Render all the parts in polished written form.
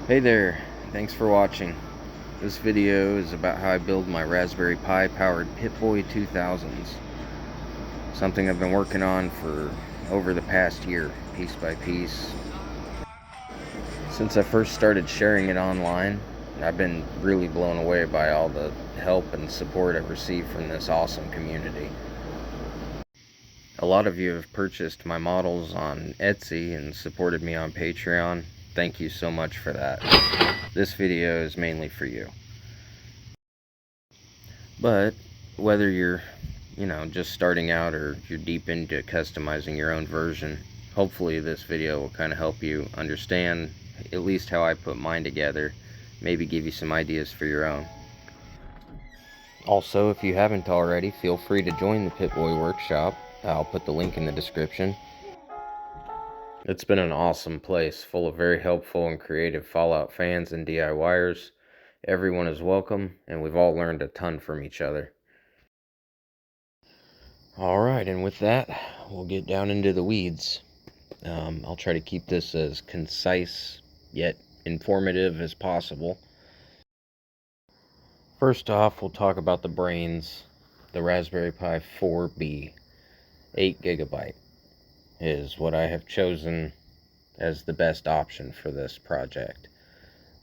Hey there, thanks for watching. This video is about how I build my Raspberry Pi powered Pip-Boy 2000s. Something I've been working on for over the past year, piece by piece. Since I first started sharing it online, I've been really blown away by all the help and support I've received from this awesome community. A lot of you have purchased my models on Etsy and supported me on Patreon. Thank you so much for that. This video is mainly for you. But whether you're, just starting out or you're deep into customizing your own version, hopefully this video will kind of help you understand at least how I put mine together, maybe give you some ideas for your own. Also, if you haven't already, feel free to join the Pip-Boy workshop. I'll put the link in the description. It's been an awesome place, full of very helpful and creative Fallout fans and DIYers. Everyone is welcome, and we've all learned a ton from each other. Alright, and with that, we'll get down into the weeds. I'll try to keep this as concise, yet informative as possible. First off, we'll talk about the brains. The Raspberry Pi 4B, 8 GB, is what I have chosen as the best option for this project.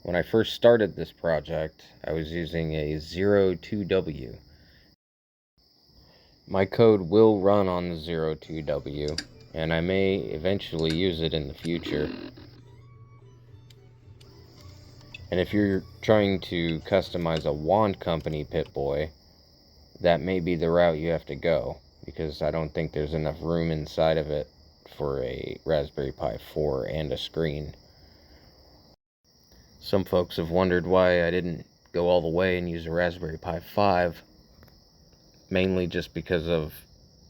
When I first started this project, I was using a 02W. My code will run on the 02W, and I may eventually use it in the future. And if you're trying to customize a wand company Pip-Boy, that may be the route you have to go, because I don't think there's enough room inside of it for a Raspberry Pi 4 and a screen. Some folks have wondered why I didn't go all the way and use a Raspberry Pi 5, mainly just because of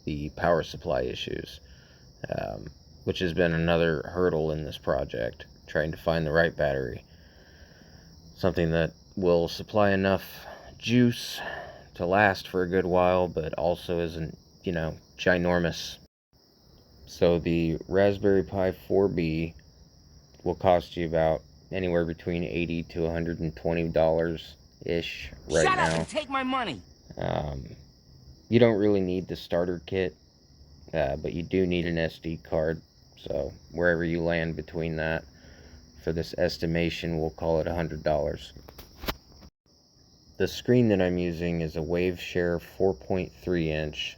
the power supply issues, which has been another hurdle in this project, trying to find the right battery. Something that will supply enough juice to last for a good while, but also isn't, ginormous. So the Raspberry Pi 4B will cost you about anywhere between $80 to $120-ish right now. Shut up and take my money! You don't really need the starter kit, but you do need an SD card, so wherever you land between that, for this estimation, we'll call it $100. The screen that I'm using is a Waveshare 4.3 inch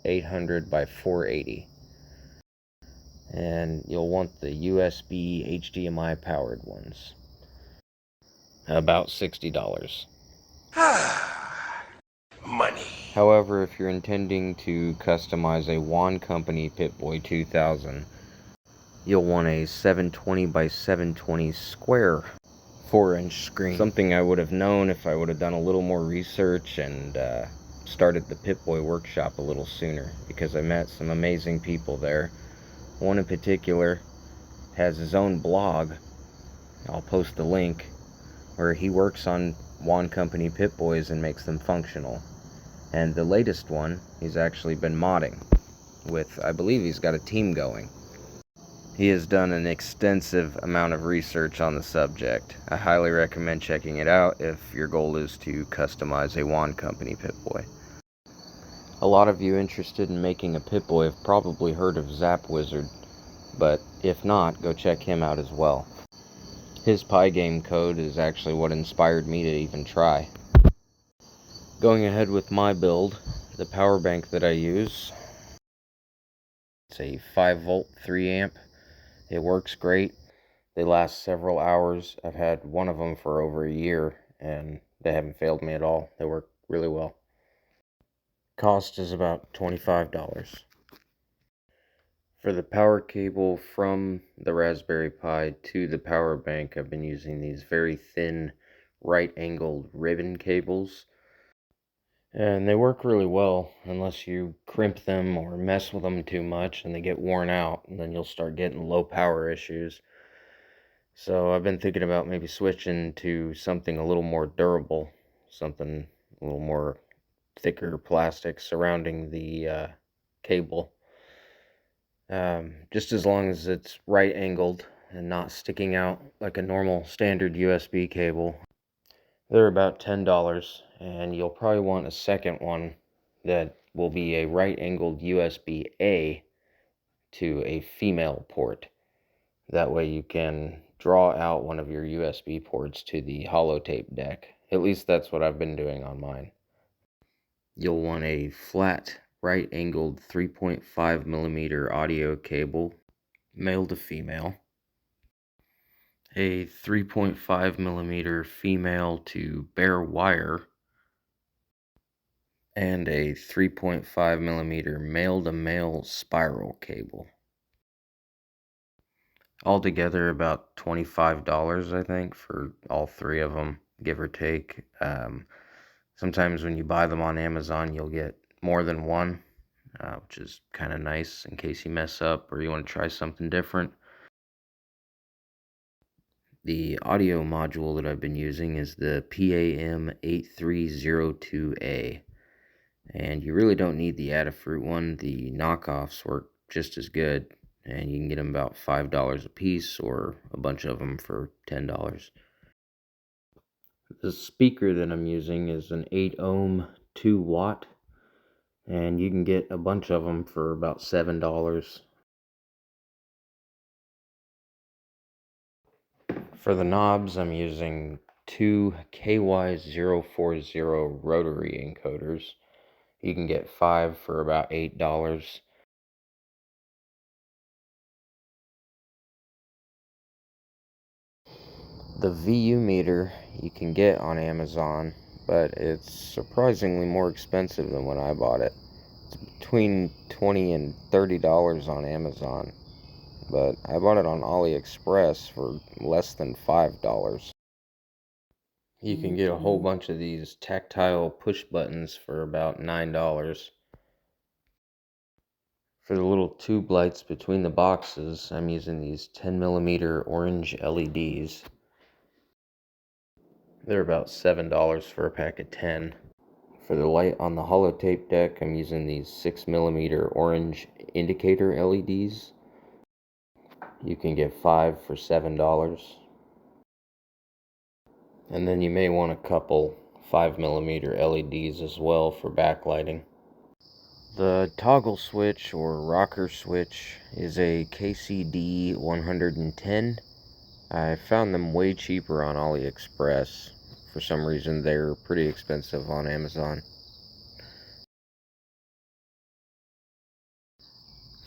800 by 480, and you'll want the USB HDMI powered ones. About $60. Money. However, if you're intending to customize a wand company Pip-Boy 2000, you'll want a 720 by 720 square 4-inch screen. Something I would have known if I would have done a little more research and started the Pip-Boy workshop a little sooner, because I met some amazing people there. One in particular has his own blog. I'll post the link, where he works on wand company Pip-Boys and makes them functional. And the latest one, he's actually been modding with, I believe he's got a team going. He has done an extensive amount of research on the subject. I highly recommend checking it out if your goal is to customize a wand company Pip-Boy. A lot of you interested in making a Pip-Boy have probably heard of ZapWizard, but if not, go check him out as well. His Pygame code is actually what inspired me to even try. Going ahead with my build, the power bank that I use, it's a 5-volt 3-amp. It works great. They last several hours. I've had one of them for over a year, and they haven't failed me at all. They work really well. Cost is about $25. For the power cable from the Raspberry Pi to the power bank, I've been using these very thin, right-angled ribbon cables. And they work really well, unless you crimp them or mess with them too much and they get worn out, and then you'll start getting low power issues. So I've been thinking about maybe switching to something a little more durable, something a little more thicker plastic surrounding the cable. Just as long as it's right angled and not sticking out like a normal standard USB cable. They're about $10, and you'll probably want a second one that will be a right-angled USB-A to a female port. That way you can draw out one of your USB ports to the Holotape Deck. At least that's what I've been doing on mine. You'll want a flat, right-angled 3.5mm audio cable, male to female. A 3.5mm female to bare wire, and a 3.5mm male to male spiral cable. Altogether about $25, I think, for all three of them, give or take. Sometimes when you buy them on Amazon, you'll get more than one, which is kind of nice in case you mess up or you want to try something different. The audio module that I've been using is the PAM8302A, and you really don't need the Adafruit one. The knockoffs work just as good, and you can get them about $5 a piece or a bunch of them for $10. The speaker that I'm using is an 8 ohm 2 watt, and you can get a bunch of them for about $7. For the knobs, I'm using two KY040 rotary encoders. You can get 5 for about $8. The VU meter you can get on Amazon, but it's surprisingly more expensive than when I bought it. It's between $20 and $30 on Amazon, but I bought it on AliExpress for less than $5. You can get a whole bunch of these tactile push buttons for about $9. For the little tube lights between the boxes, I'm using these 10mm orange LEDs. They're about $7 for a pack of 10. For the light on the Holotape Deck, I'm using these 6mm orange indicator LEDs. You can get 5 for $7. And then you may want a couple 5mm LEDs as well for backlighting. The toggle switch or rocker switch is a KCD 110. I found them way cheaper on AliExpress. For some reason, they're pretty expensive on Amazon.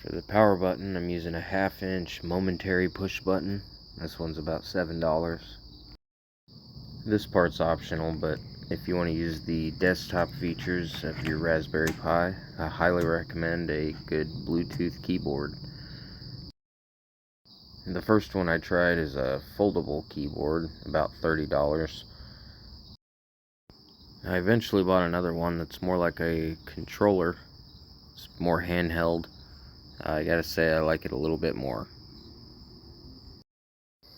For the power button, I'm using a 1/2-inch momentary push button. This one's about $7. This part's optional, but if you want to use the desktop features of your Raspberry Pi, I highly recommend a good Bluetooth keyboard. The first one I tried is a foldable keyboard, about $30. I eventually bought another one that's more like a controller. It's more handheld. I gotta say I like it a little bit more.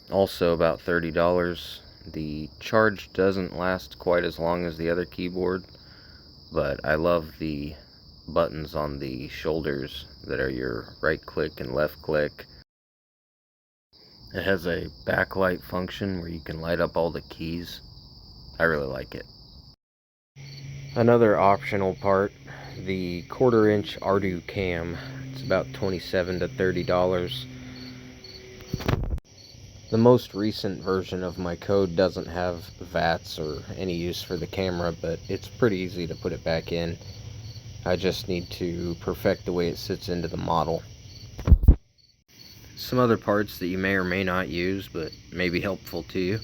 Also about $30. The charge doesn't last quite as long as the other keyboard, but I love the buttons on the shoulders that are your right click and left click. It has a backlight function where you can light up all the keys. I really like it. Another optional part, the 1/4-inch Ardu cam. It's about $27 to $30. The most recent version of my code doesn't have VATs or any use for the camera, but it's pretty easy to put it back in. I just need to perfect the way it sits into the model. Some other parts that you may or may not use, but may be helpful to you.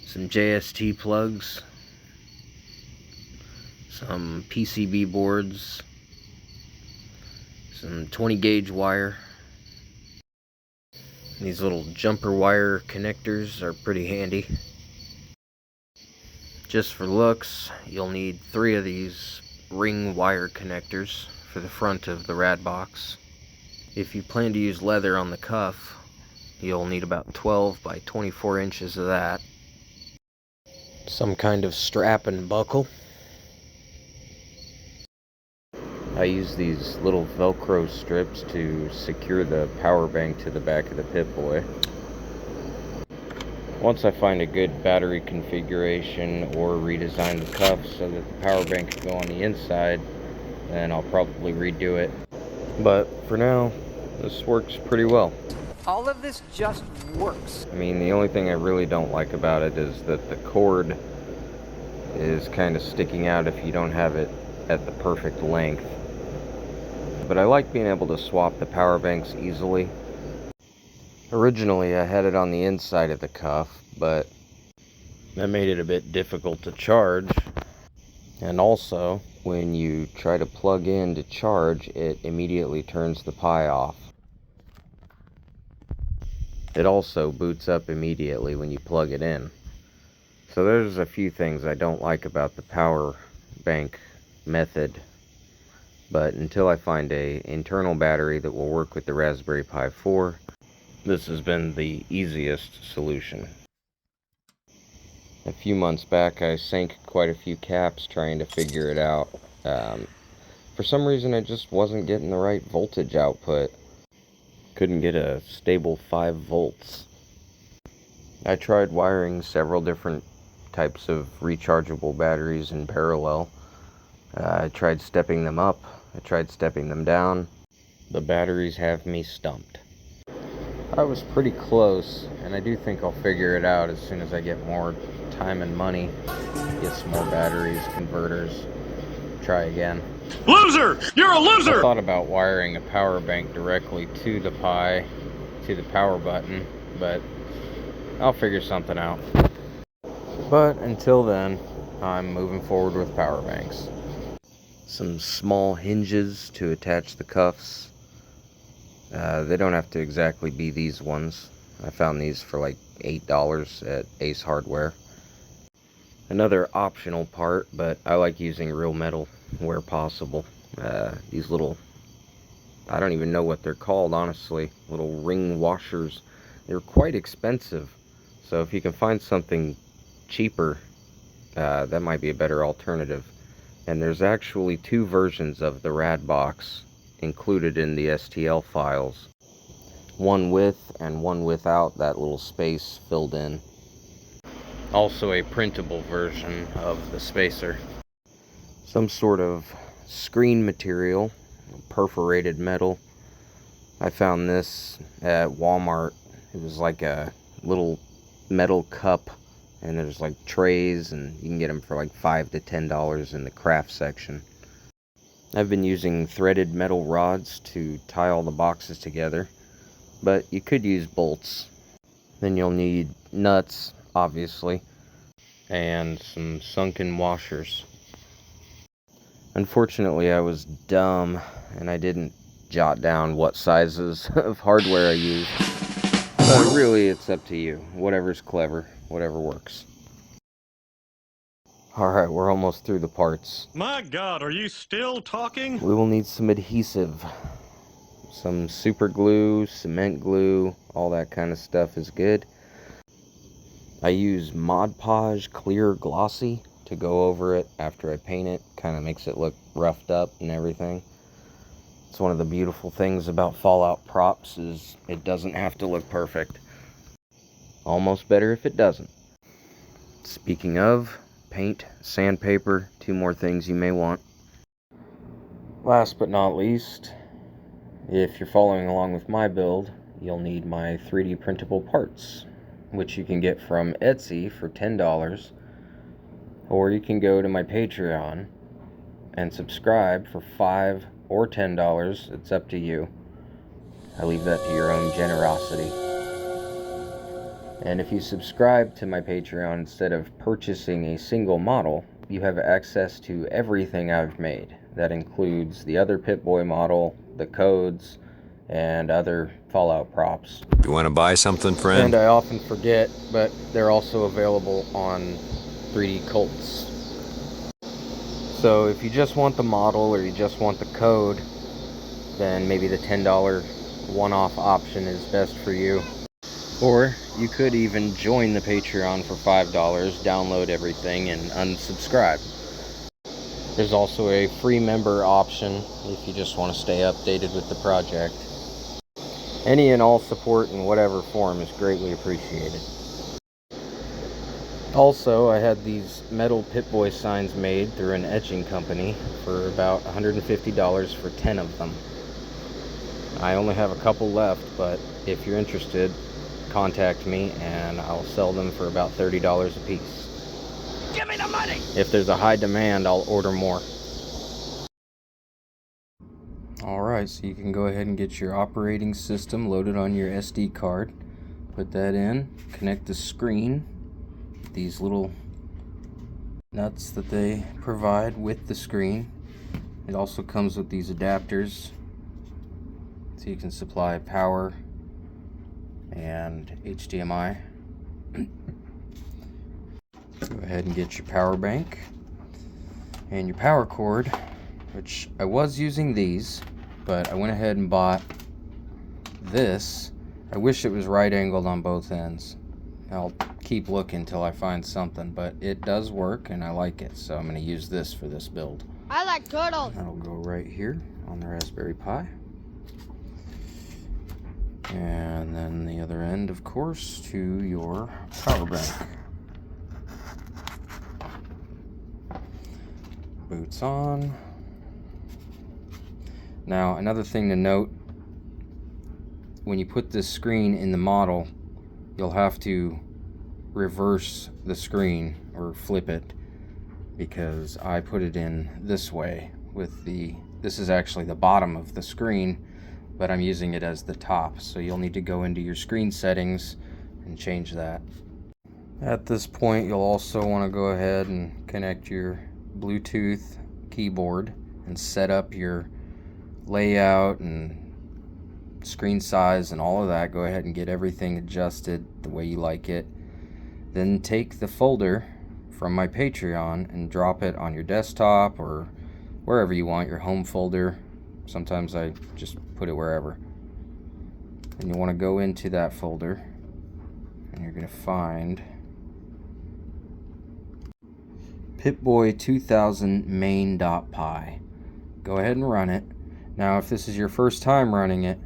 Some JST plugs, some PCB boards, some 20 gauge wire. These little jumper wire connectors are pretty handy. Just for looks, you'll need 3 of these ring wire connectors for the front of the Rad Box. If you plan to use leather on the cuff, you'll need about 12 by 24 inches of that. Some kind of strap and buckle. I use these little velcro strips to secure the power bank to the back of the Pip-Boy. Once I find a good battery configuration or redesign the cuffs so that the power bank can go on the inside, then I'll probably redo it. But for now, this works pretty well. All of this just works. I mean, the only thing I really don't like about it is that the cord is kind of sticking out if you don't have it at the perfect length. But I like being able to swap the power banks easily. Originally I had it on the inside of the cuff, but that made it a bit difficult to charge. And also, when you try to plug in to charge, it immediately turns the Pi off. It also boots up immediately when you plug it in. So there's a few things I don't like about the power bank method. But until I find an internal battery that will work with the Raspberry Pi 4, this has been the easiest solution. A few months back I sank quite a few caps trying to figure it out. For some reason I just wasn't getting the right voltage output. Couldn't get a stable 5 volts. I tried wiring several different types of rechargeable batteries in parallel. I tried stepping them up. I tried stepping them down. The batteries have me stumped. I was pretty close, and I do think I'll figure it out as soon as I get more time and money. Get some more batteries, converters, try again. Loser! You're a loser! I thought about wiring a power bank directly to the Pi, to the power button, but I'll figure something out. But until then, I'm moving forward with power banks. Some small hinges to attach the cuffs. They don't have to exactly be these ones. I found these for like $8 at Ace Hardware. Another optional part, but I like using real metal where possible. These little, I don't even know what they're called, honestly, little ring washers. They're quite expensive, so if you can find something cheaper, that might be a better alternative. And there's actually 2 versions of the Rad Box included in the STL files. One with and one without that little space filled in. Also a printable version of the spacer. Some sort of screen material, perforated metal. I found this at Walmart. It was like a little metal cup. And there's like trays, and you can get them for like $5 to $10 in the craft section. I've been using threaded metal rods to tie all the boxes together, but you could use bolts. Then you'll need nuts, obviously, and some sunken washers. Unfortunately, I was dumb, and I didn't jot down what sizes of hardware I used. But really, it's up to you. Whatever's clever. Whatever works. Alright, we're almost through the parts. My God, are you still talking? We will need some adhesive. Some super glue, cement glue, all that kind of stuff is good. I use Mod Podge Clear Glossy to go over it after I paint it. Kind of makes it look roughed up and everything. It's one of the beautiful things about Fallout props is it doesn't have to look perfect. Almost better if it doesn't. Speaking of, paint, sandpaper, 2 more things you may want. Last but not least, if you're following along with my build, you'll need my 3D printable parts, which you can get from Etsy for $10, or you can go to my Patreon and subscribe for $5 or $10. It's up to you. I leave that to your own generosity. And if you subscribe to my Patreon instead of purchasing a single model, you have access to everything I've made. That includes the other Pip-Boy model, the codes, and other Fallout props. You want to buy something, friend? And I often forget, but they're also available on 3D Cults. So if you just want the model or you just want the code, then maybe the $10 one-off option is best for you. Or you could even join the Patreon for $5, download everything, and unsubscribe. There's also a free member option if you just want to stay updated with the project. Any and all support in whatever form is greatly appreciated. Also, I had these metal Pip-Boy signs made through an etching company for about $150 for 10 of them. I only have a couple left, but if you're interested, contact me and I'll sell them for about $30 a piece. Give me the money! If there's a high demand, I'll order more. Alright, so you can go ahead and get your operating system loaded on your SD card. Put that in, connect the screen. These little nuts that they provide with the screen. It also comes with these adapters so you can supply power and HDMI. Go ahead and get your power bank and your power cord, which I was using these, but I went ahead and bought this. I wish it was right angled on both ends. I'll keep looking until I find something, but it does work and I like it, so I'm going to use this for this build. I like turtles. That'll go right here on the Raspberry Pi. And then the other end, of course, to your power bank. Boots on. Now, another thing to note, when you put this screen in the model, you'll have to reverse the screen or flip it, because I put it in this way with this is actually the bottom of the screen, but I'm using it as the top, so you'll need to go into your screen settings and change that. At this point, you'll also want to go ahead and connect your Bluetooth keyboard and set up your layout and screen size and all of that. Go ahead and get everything adjusted the way you like it. Then take the folder from my Patreon and drop it on your desktop or wherever you want, your home folder. Sometimes I just put it wherever. And you want to go into that folder and you're going to find Pip-Boy 2000 main.py. Go ahead and run it. Now, if this is your first time running it,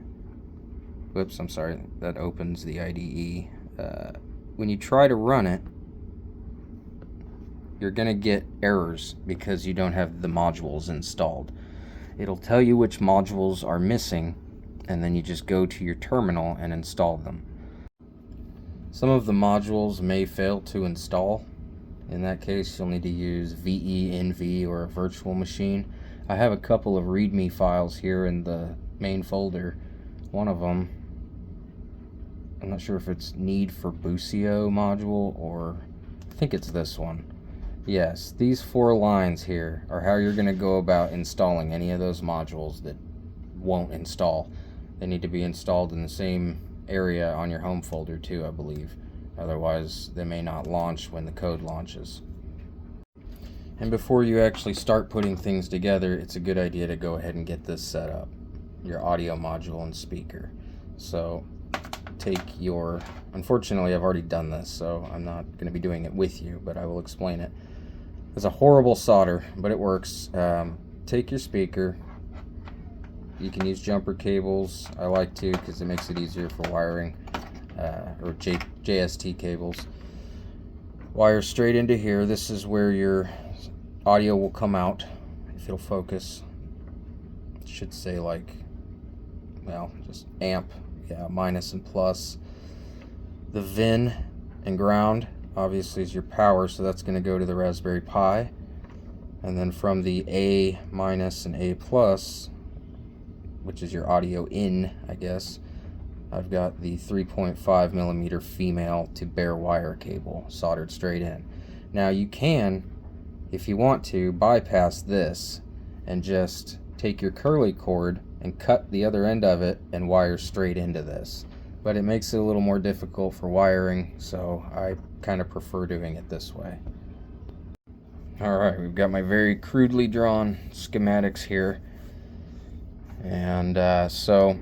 whoops, I'm sorry, that opens the IDE. When you try to run it, you're going to get errors because you don't have the modules installed. It'll tell you which modules are missing, and then you just go to your terminal and install them. Some of the modules may fail to install. In that case, you'll need to use VE-NV or a virtual machine. I have a couple of README files here in the main folder. One of them, I'm not sure if it's Need for Busio module, or I think it's this one. Yes, these 4 lines here are how you're going to go about installing any of those modules that won't install. They need to be installed in the same area on your home folder too, I believe. Otherwise, they may not launch when the code launches. And before you actually start putting things together, it's a good idea to go ahead and get this set up. Your audio module and speaker. So take your, unfortunately I've already done this, so I'm not going to be doing it with you, but I will explain it. It's a horrible solder, but it works. Take your speaker. You can use jumper cables. I like to because it makes it easier for wiring, or JST cables. Wire straight into here. This is where your audio will come out, if it'll focus. It should say like, well, just amp, yeah, minus and plus. The VIN and ground obviously is your power, so that's going to go to the Raspberry Pi. And then from the A minus and A plus, which is your audio in, I guess, I've got the 3.5 millimeter female to bare wire cable soldered straight in. Now you can, if you want to, bypass this and just take your curly cord and cut the other end of it and wire straight into this. But it makes it a little more difficult for wiring, so I kind of prefer doing it this way. Alright, we've got my very crudely drawn schematics here. And so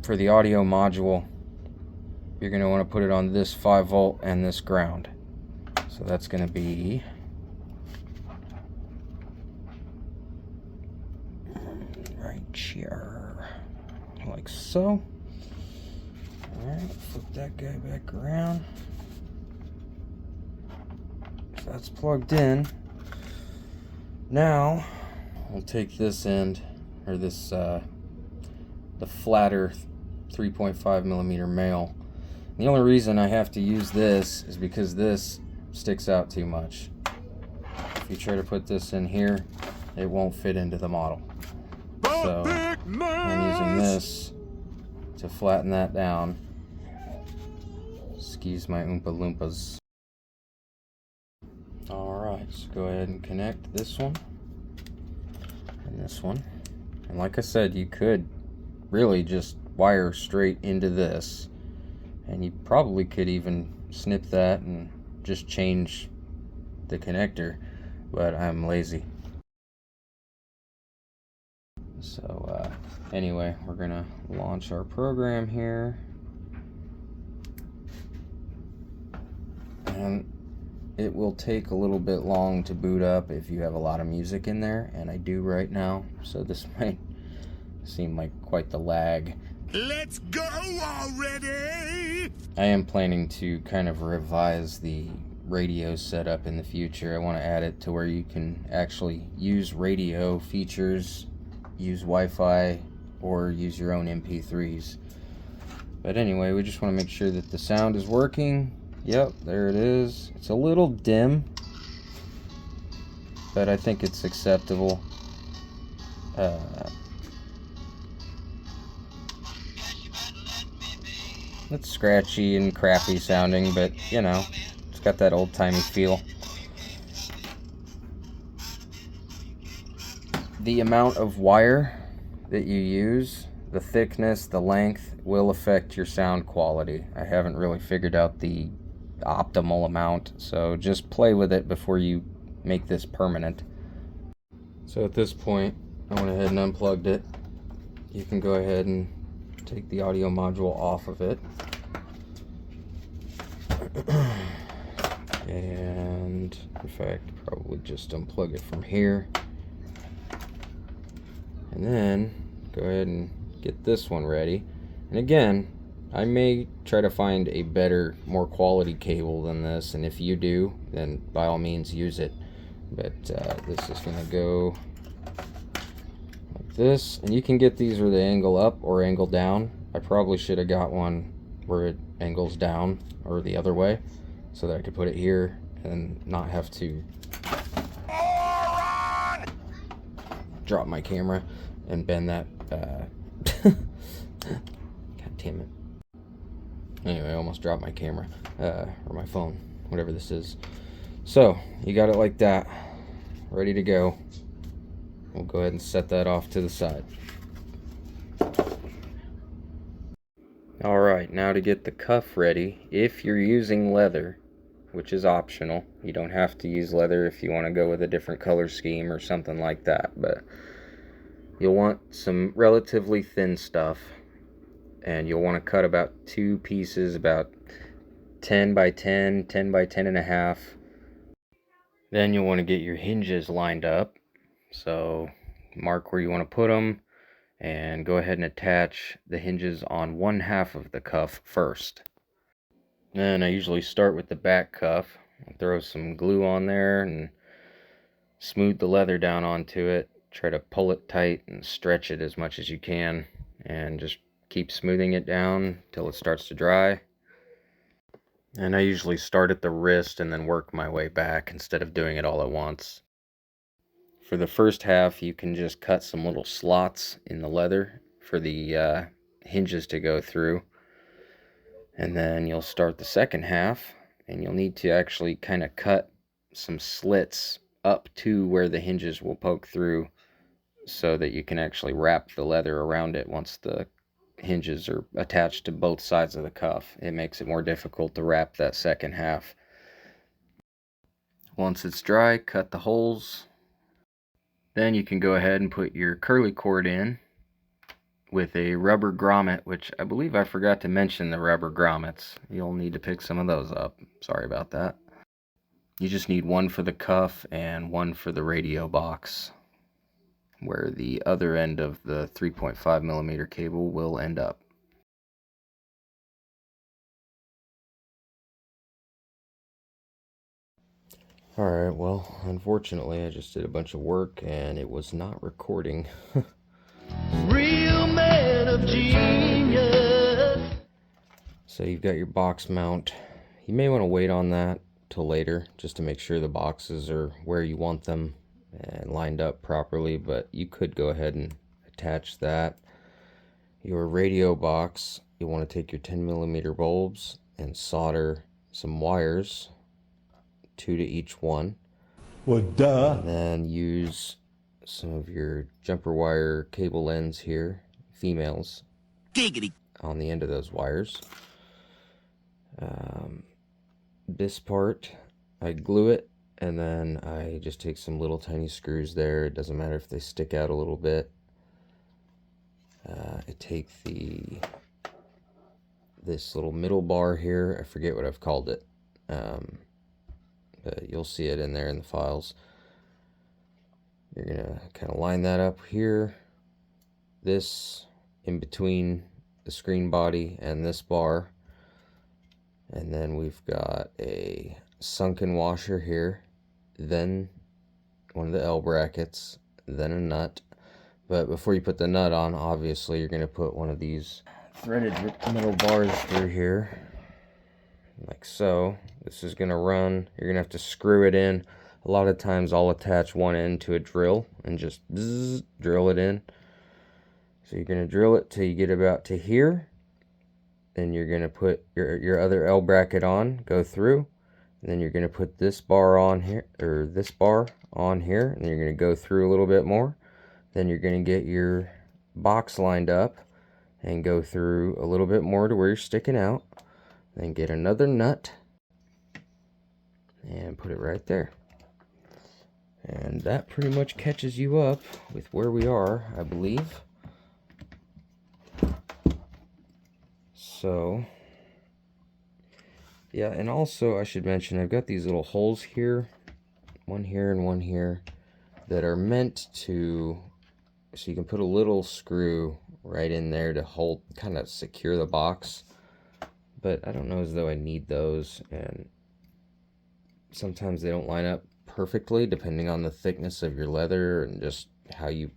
for the audio module, you're going to want to put it on this 5 volt and this ground. So that's going to be right here, like so. Alright, flip that guy back around. that's plugged in. Now we'll take this end, or this the flatter 3.5 millimeter male. The only reason I have to use this is because this sticks out too much. If you try to put this in here, it won't fit into the model. So I'm using this to flatten that down. Excuse my Oompa Loompas. Alright, so go ahead and connect this one and this one. And like I said, you could really just wire straight into this, and you probably could even snip that and just change the connector, but I'm lazy. So anyway, we're gonna launch our program here, and it will take a little bit long to boot up if you have a lot of music in there, and I do right now, so this might seem like quite the lag. Let's go already! I am planning to kind of revise the radio setup in the future. I want to add it to where you can actually use radio features, use Wi-Fi, or use your own MP3s. But anyway, we just want to make sure that the sound is working. Yep, there it is. It's a little dim, but I think it's acceptable. It's scratchy and crappy sounding, but you know, it's got that old-timey feel. The amount of wire that you use, the thickness, the length, will affect your sound quality. I haven't really figured out the optimal amount, so just play with it before you make this permanent. So at this point, I went ahead and unplugged it. You can go ahead and take the audio module off of it. And in fact, probably just unplug it from here. And then go ahead and get this one ready. And again, I may try to find a better, more quality cable than this, and if you do, then by all means use it. But this is going to go like this, and you can get these where they angle up or angle down. I probably should have got one where it angles down or the other way, so that I could put it here and not have to drop my camera and bend that. God damn it. Anyway, I almost dropped my camera, or my phone, whatever this is. So, you got it like that, ready to go. We'll go ahead and set that off to the side. Alright, now to get the cuff ready, if you're using leather, which is optional, you don't have to use leather if you want to go with a different color scheme or something like that, but you'll want some relatively thin stuff. And you'll want to cut about 2 pieces, about 10 by 10, 10 by 10 and a half. Then you'll want to get your hinges lined up. So mark where you want to put them, and go ahead and attach the hinges on 1/2 of the cuff first. Then I usually start with the back cuff. I'll throw some glue on there and smooth the leather down onto it. Try to pull it tight and stretch it as much as you can, and just keep smoothing it down till it starts to dry. And I usually start at the wrist and then work my way back instead of doing it all at once. For the first half, you can just cut some little slots in the leather for the hinges to go through. And then you'll start the second half, and you'll need to actually kind of cut some slits up to where the hinges will poke through, so that you can actually wrap the leather around it once the hinges are attached to both sides of the cuff. It makes it more difficult to wrap that second half. Once it's dry, cut the holes. Then you can go ahead and put your curly cord in with a rubber grommet, which I believe I forgot to mention the rubber grommets. You'll need to pick some of those up. Sorry about that. You just need one for the cuff and one for the radio box, where the other end of the 3.5 millimeter cable will end up. Alright, well, unfortunately I just did a bunch of work and it was not recording. Real man of genius. So you've got your box mount. You may want to wait on that till later just to make sure the boxes are where you want them and lined up properly, but you could go ahead and attach that. Your radio box, you want to take your 10mm bulbs and solder some wires, 2 to each one. Well, duh. And then use some of your jumper wire cable ends here, females, Giggity. on the end of those wires. This part, I glue it, and then I just take some little tiny screws there. It doesn't matter if they stick out a little bit. I take this little middle bar here. I forget what I've called it, but you'll see it in there in the files. You're gonna kind of line that up here, this in between the screen body and this bar, and then we've got a sunken washer here, then one of the L brackets, then a nut. But before you put the nut on, obviously you're going to put one of these threaded metal bars through here, like so. This is going to run. You're going to have to screw it in. A lot of times I'll attach one end to a drill and just bzzz, drill it in. So you're going to drill it till you get about to here. Then you're going to put your other L bracket on, go through. And then you're going to put this bar on here, or this bar on here. And then you're going to go through a little bit more. Then you're going to get your box lined up and go through a little bit more to where you're sticking out. Then get another nut and put it right there. And that pretty much catches you up with where we are, I believe. So, yeah, and also I should mention I've got these little holes here, one here and one here, that are meant to, so you can put a little screw right in there to hold, kind of secure the box. But I don't know as though I need those, and sometimes they don't line up perfectly depending on the thickness of your leather and just how you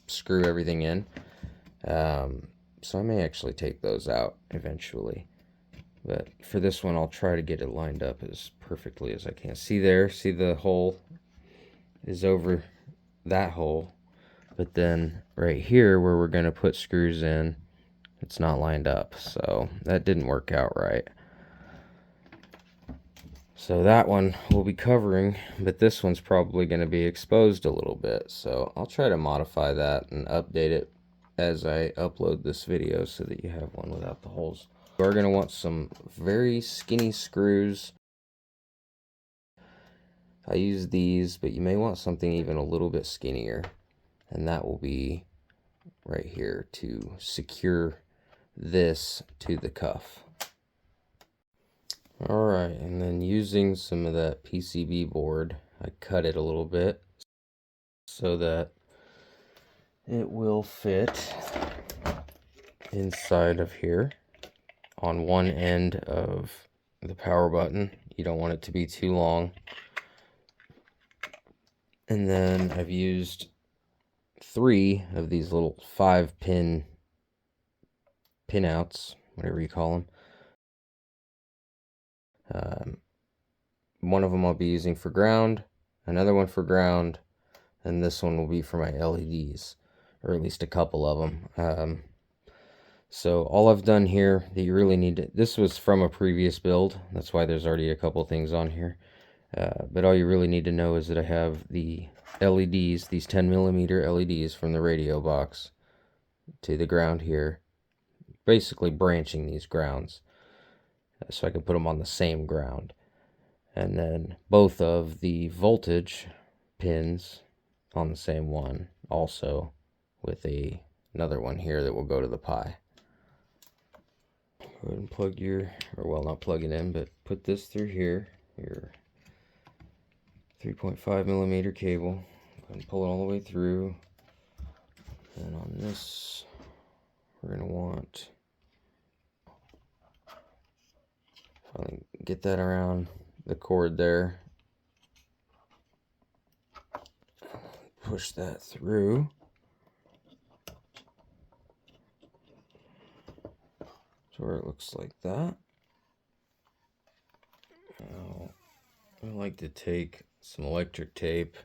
screw everything in. So I may actually take those out eventually. But for this one, I'll try to get it lined up as perfectly as I can. See there? See the hole is over that hole. But then right here where we're going to put screws in, it's not lined up. So that didn't work out right. So that one we'll be covering, but this one's probably going to be exposed a little bit. So I'll try to modify that and update it as I upload this video so that you have one without the holes. You are going to want some very skinny screws. I use these, but you may want something even a little bit skinnier, and that will be right here to secure this to the cuff. Alright, and then using some of that PCB board, I cut it a little bit so that it will fit inside of here on one end of the power button. You don't want it to be too long. And then I've used 3 of these little 5-pin pinouts, whatever you call them. One of them I'll be using for ground, another one for ground, and this one will be for my LEDs, or at least a couple of them. So all I've done here that you really need to, this was from a previous build, that's why there's already a couple things on here. But all you really need to know is that I have the LEDs, these 10mm LEDs from the radio box to the ground here, basically branching these grounds so I can put them on the same ground. And then both of the voltage pins on the same one, also with another one here that will go to the Pi. Go ahead and plug your, or well, not plug it in, but put this through here, your 3.5mm cable, and pull it all the way through. And on this, we're going to want, finally get that around the cord there, push that through. So where it looks like that. Now, I like to take some electric tape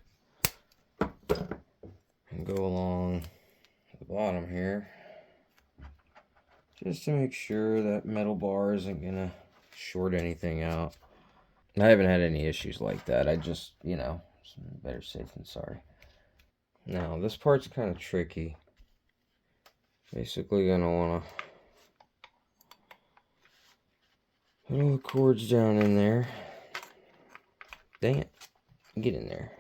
and go along the bottom here, just to make sure that metal bar isn't gonna short anything out. I haven't had any issues like that. I just, you know, better safe than sorry. Now, this part's kind of tricky. Basically, gonna wanna put all the cords down in there. Dang it, get in there.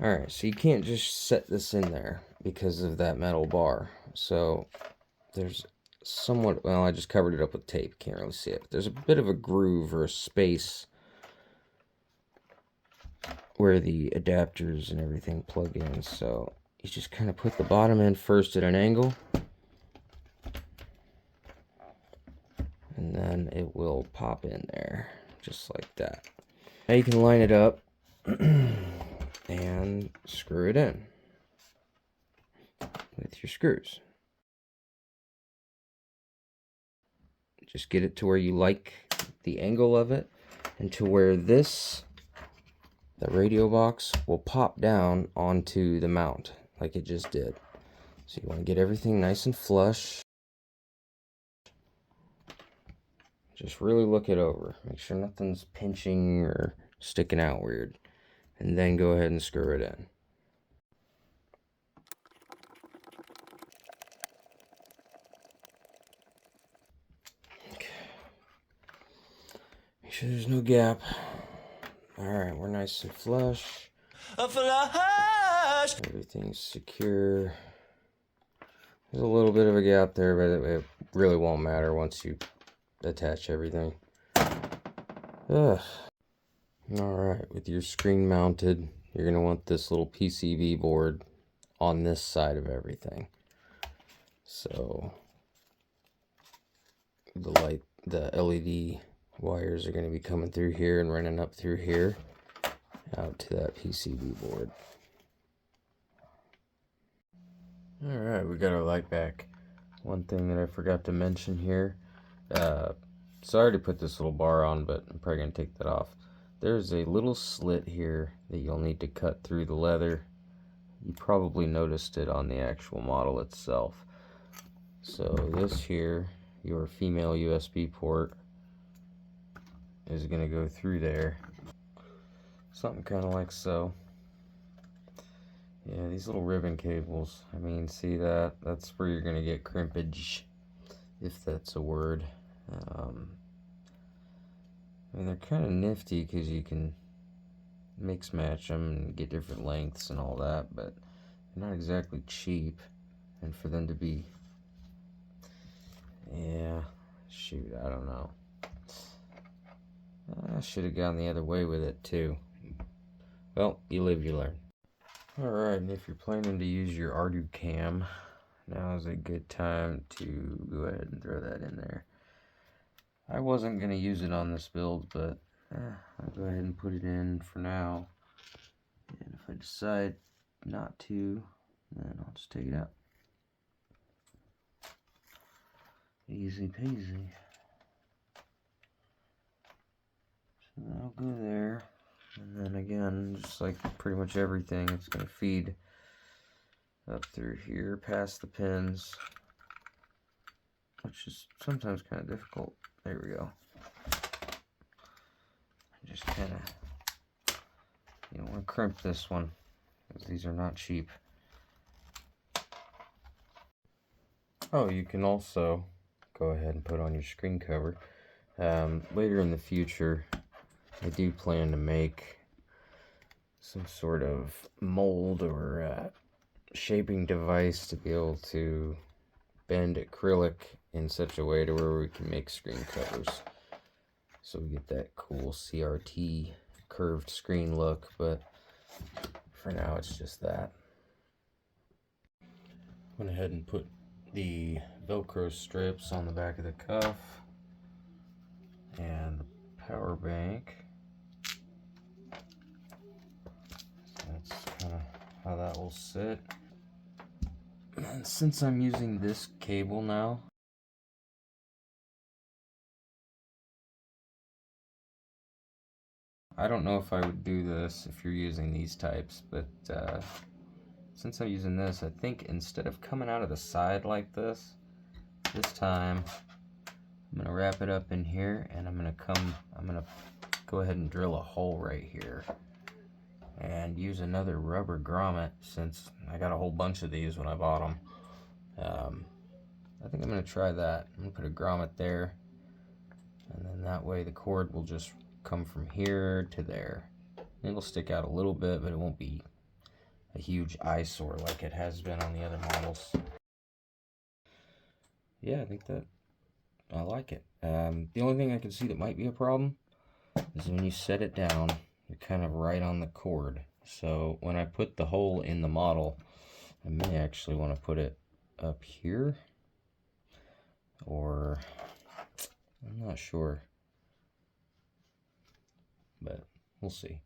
Alright, so you can't just set this in there because of that metal bar. So there's somewhat, well, I just covered it up with tape, can't really see it. But there's a bit of a groove or a space where the adapters and everything plug in. So you just kind of put the bottom end first at an angle, and then it will pop in there just like that. Now you can line it up and screw it in with your screws. Just get it to where you like the angle of it, and to where this, the radio box, will pop down onto the mount like it just did. So you want to get everything nice and flush. Just really look it over. Make sure nothing's pinching or sticking out weird. And then go ahead and screw it in. Okay. Make sure there's no gap. Alright, we're nice and flush. Everything's secure. There's a little bit of a gap there, but it really won't matter once you attach everything. Alright, with your screen mounted, you're going to want this little PCB board on this side of everything. So the LED wires are going to be coming through here and running up through here out to that PCB board. Alright, we got our light back. One thing that I forgot to mention here, sorry to put this little bar on, but I'm probably going to take that off. There's a little slit here that you'll need to cut through the leather. You probably noticed it on the actual model itself. So this here, your female USB port, is going to go through there. Something kind of like so. Yeah, these little ribbon cables, I mean, see that? That's where you're going to get crimpage, if that's a word. I mean, they're kind of nifty because you can mix match them and get different lengths and all that, but they're not exactly cheap. And for them to be, yeah, shoot, I don't know. I should have gone the other way with it too. Well, you live, you learn. Alright, and if you're planning to use your Ardu cam, now is a good time to go ahead and throw that in there. I wasn't going to use it on this build, but I'll go ahead and put it in for now. And if I decide not to, then I'll just take it out. Easy peasy. So that'll go there. And then again, just like pretty much everything, it's going to feed up through here past the pins, which is sometimes kind of difficult. There we go. Just kind of, you don't want to crimp this one, because these are not cheap. Oh, you can also go ahead and put on your screen cover. Later in the future, I do plan to make some sort of mold or shaping device to be able to bend acrylic in such a way to where we can make screen covers. So we get that cool CRT curved screen look, but for now it's just that. Went ahead and put the Velcro strips on the back of the cuff and the power bank will sit. And since I'm using this cable now, I don't know if I would do this if you're using these types, but since I'm using this, I think instead of coming out of the side like this time I'm gonna wrap it up in here, and I'm gonna go ahead and drill a hole right here and use another rubber grommet, since I got a whole bunch of these when I bought them. I think I'm gonna try that. I'm gonna put a grommet there, and then that way the cord will just come from here to there. It'll stick out a little bit, but it won't be a huge eyesore like it has been on the other models. Yeah, I think that I like it. The only thing I can see that might be a problem is when you set it down, you're kind of right on the cord. So when I put the hole in the model, I may actually want to put it up here, or I'm not sure, but we'll see.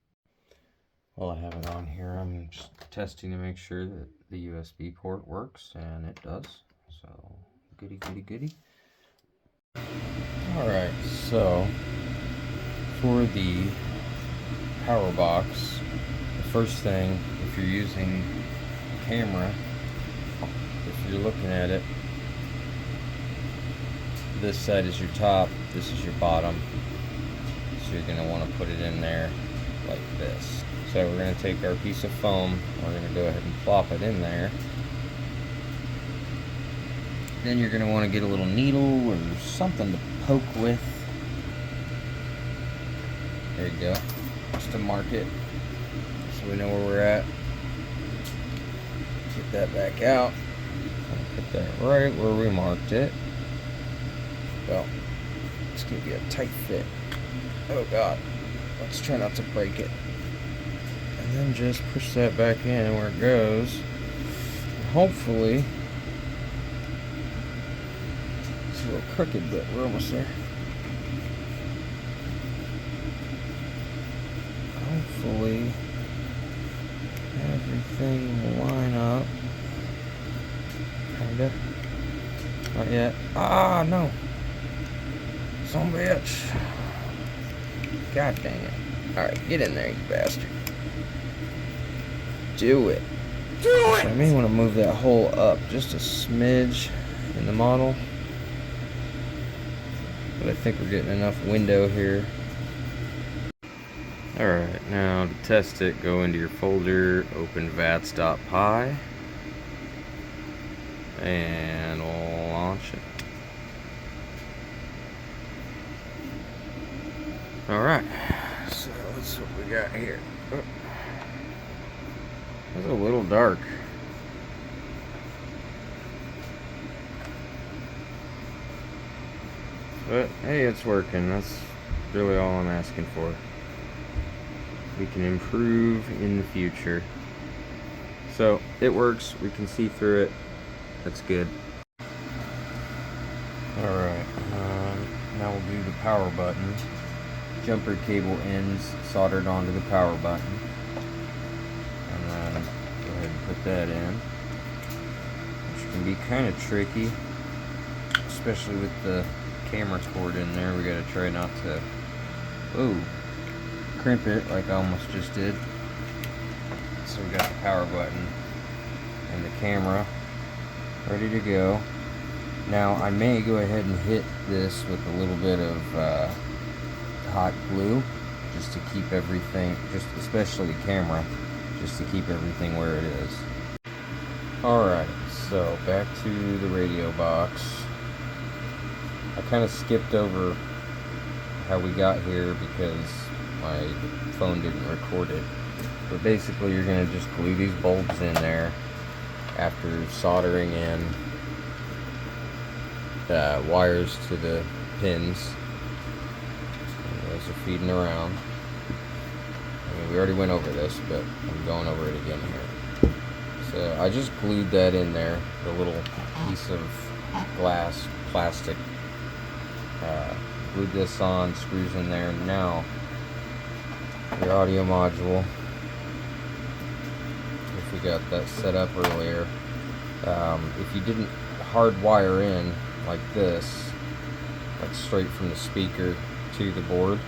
While I have it on here, I'm just testing to make sure that the USB port works, and it does. So goody goody goody. Alright, so for the power box, the first thing, if you're using a camera, if you're looking at it, this side is your top, this is your bottom, so you're going to want to put it in there like this. So we're going to take our piece of foam, we're going to go ahead and plop it in there. Then you're going to want to get a little needle or something to poke with. There you go, just to mark it so we know where we're at. Get that back out, put that right where we marked it. Well, it's going to be a tight fit. Oh god, let's try not to break it. And then just push that back in where it goes. And hopefully, it's a little crooked, but we're almost there. Hopefully, everything will line up. Kinda. Not yet. Ah, no. Son of a bitch. God dang it. Alright, get in there, you bastard. Do it. Do it! So I may want to move that hole up just a smidge in the model. But I think we're getting enough window here. Alright, now to test it, go into your folder, open vats.py, and we'll launch it. Alright, so that's what we got here. Oh. It's a little dark. But hey, it's working. That's really all I'm asking for. We can improve in the future. So it works, we can see through it. That's good. Alright, now we'll do the power button. Jumper cable ends soldered onto the power button. And then go ahead and put that in. Which can be kind of tricky, especially with the camera cord in there. We gotta try not to crimp it like I almost just did. So we got the power button and the camera ready to go. Now I may go ahead and hit this with a little bit of hot glue just to keep everything, just especially the camera, just to keep everything where it is. Alright, so back to the radio box. I kind of skipped over how we got here because my phone didn't record it. But basically you're going to just glue these bulbs in there after soldering in the wires to the pins. And those are feeding around. I mean, we already went over this, but I'm going over it again here. So I just glued that in there, the little piece of glass, plastic. Glued this on, screws in there. Now your audio module, if we got that set up earlier. If you didn't hardwire in like this, like straight from the speaker to the board,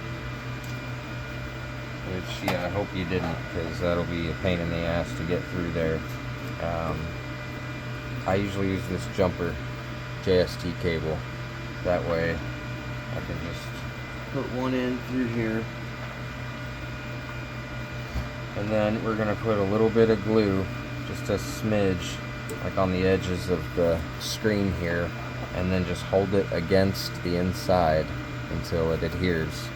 which, yeah, I hope you didn't, because that'll be a pain in the ass to get through there. I usually use this jumper JST cable. That way I can just put one in through here, and then we're gonna put a little bit of glue, just a smidge, like on the edges of the screen here, and then just hold it against the inside until it adheres.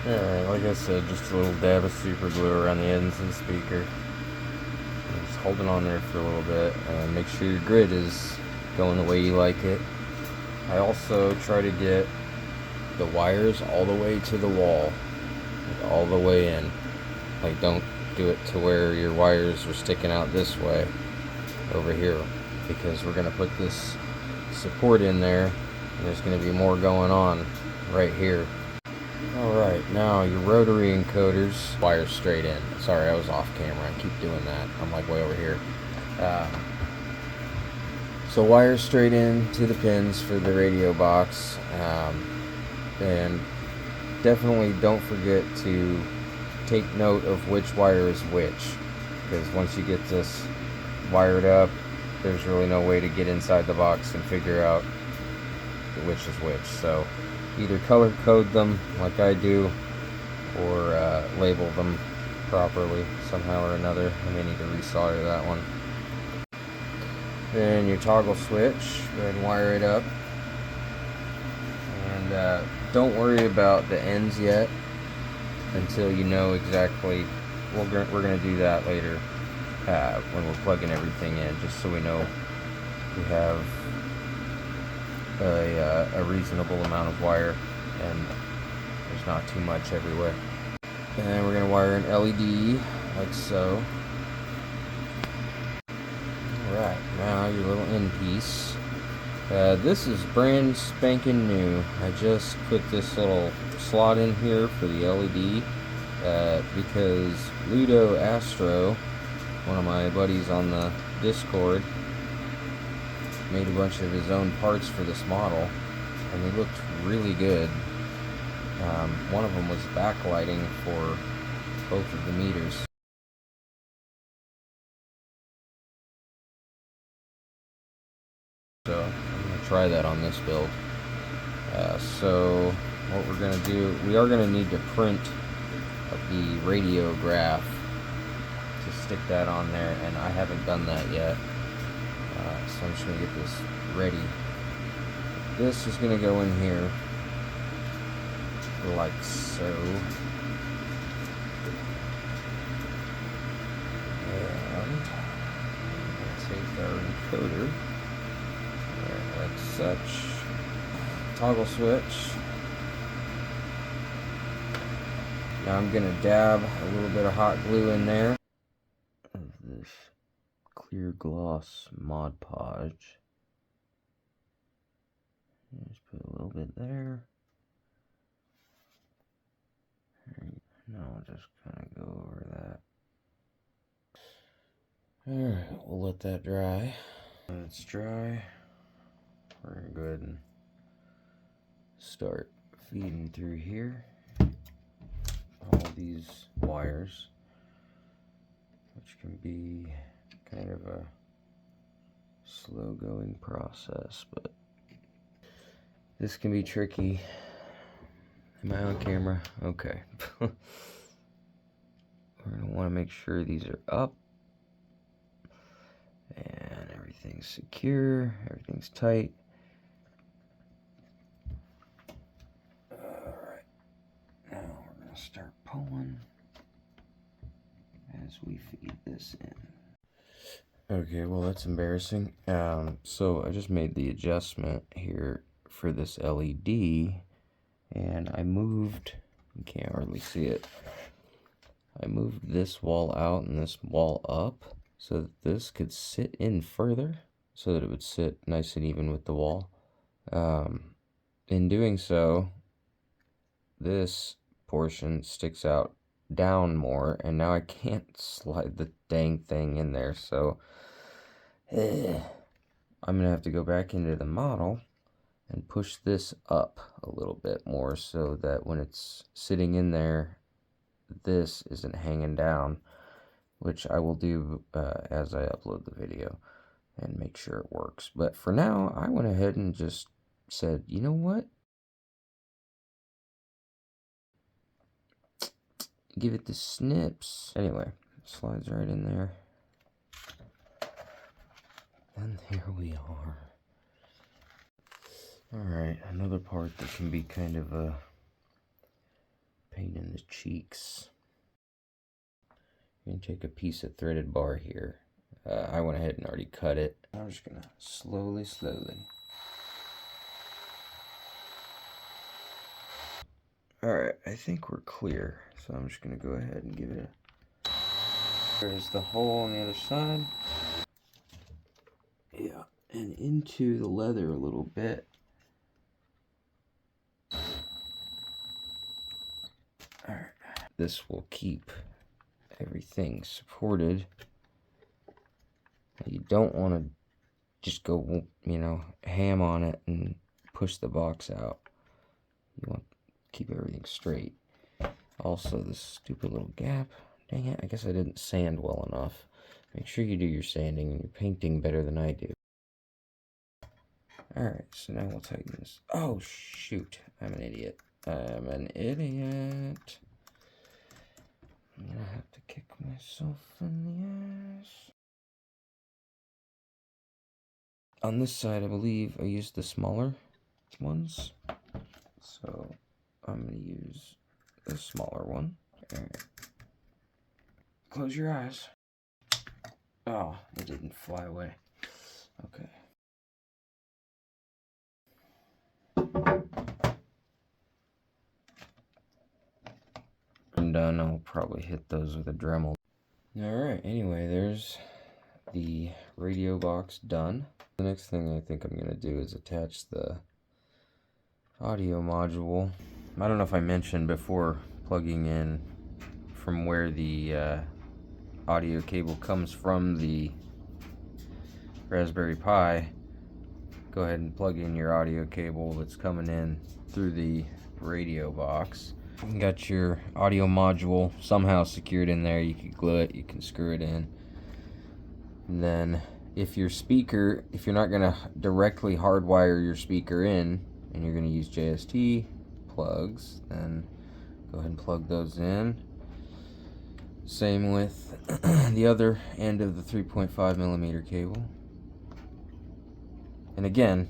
Alright, like I said, just a little dab of super glue around the ends of the speaker. And just hold it on there for a little bit, and make sure your grid is going the way you like it. I also try to get the wires all the way to the wall, like all the way in. Like, don't do it to where your wires are sticking out this way over here, because we're going to put this support in there, and there's going to be more going on right here. Alright, now your rotary encoders, wires straight in. Sorry, I was off camera. I keep doing that. I'm like way over here. So wires straight in to the pins for the radio box. And definitely don't forget to take note of which wire is which, because once you get this wired up, there's really no way to get inside the box and figure out which is which. So either color code them like I do, or label them properly somehow or another. I may need to resolder that one. Then your toggle switch, go ahead and wire it up. And don't worry about the ends yet until you know exactly. We're going to do that later when we're plugging everything in, just so we know we have a reasonable amount of wire and there's not too much everywhere. And then we're going to wire an LED like so. Alright, now your little end piece. This is brand spanking new. I just put this little slot in here for the LED because Ludo Astro, one of my buddies on the Discord, made a bunch of his own parts for this model, and they looked really good. One of them was backlighting for both of the meters. So I'm going to try that on this build. So what we're going to do, we are going to need to print the radiograph to stick that on there, and I haven't done that yet. So I'm just going to get this ready. This is going to go in here like so. And take our encoder like such. Toggle switch. Now I'm going to dab a little bit of hot glue in there of this clear gloss Mod Podge. Just put a little bit there. Now I'll just kind of go over that. Alright, we'll let that dry. When it's dry, we're going to go ahead and start feeding through here all these wires, which can be kind of a slow going process, but this can be tricky. Am I on camera? Okay. We're going to want to make sure these are up and everything's secure, everything's tight. Alright, now we're going to start pulling as we feed this in. Okay, well that's embarrassing. So I just made the adjustment here for this LED, and I moved, you can't hardly see it, I moved this wall out and this wall up so that this could sit in further, so that it would sit nice and even with the wall. In doing so, this portion sticks out down more, and now I can't slide the dang thing in there, so I'm gonna have to go back into the model and push this up a little bit more so that when it's sitting in there, this isn't hanging down, which I will do as I upload the video and make sure it works. But for now, I went ahead and just said, you know what? Give it the snips. Anyway, slides right in there. And there we are. Alright, another part that can be kind of a pain in the cheeks. I'm going to take a piece of threaded bar here. I went ahead and already cut it. I'm just going to slowly. Alright, I think we're clear. So I'm just going to go ahead and give it a... There's the hole on the other side. Yeah, and into the leather a little bit. Alright, this will keep everything supported. You don't want to just go, you know, ham on it and push the box out. You want to keep everything straight. Also, this stupid little gap. Dang it, I guess I didn't sand well enough. Make sure you do your sanding and your painting better than I do. Alright, so now we'll tighten this. Oh, shoot. I'm an idiot. I'm an idiot. I'm gonna have to kick myself in the ass. On this side, I believe I used the smaller ones. So I'm gonna use the smaller one. Alright. Close your eyes. Oh, it didn't fly away. Okay. I'm done. I'll probably hit those with a Dremel. Alright, anyway, there's the radio box done. The next thing I think I'm going to do is attach the audio module. I don't know if I mentioned before plugging in from where the audio cable comes from the Raspberry Pi. Go ahead and plug in your audio cable that's coming in through the radio box. You got your audio module somehow secured in there. You can glue it, you can screw it in. And then if your speaker, if you're not going to directly hardwire your speaker in and you're going to use JST plugs, then go ahead and plug those in. Same with the other end of the 3.5mm cable. And again,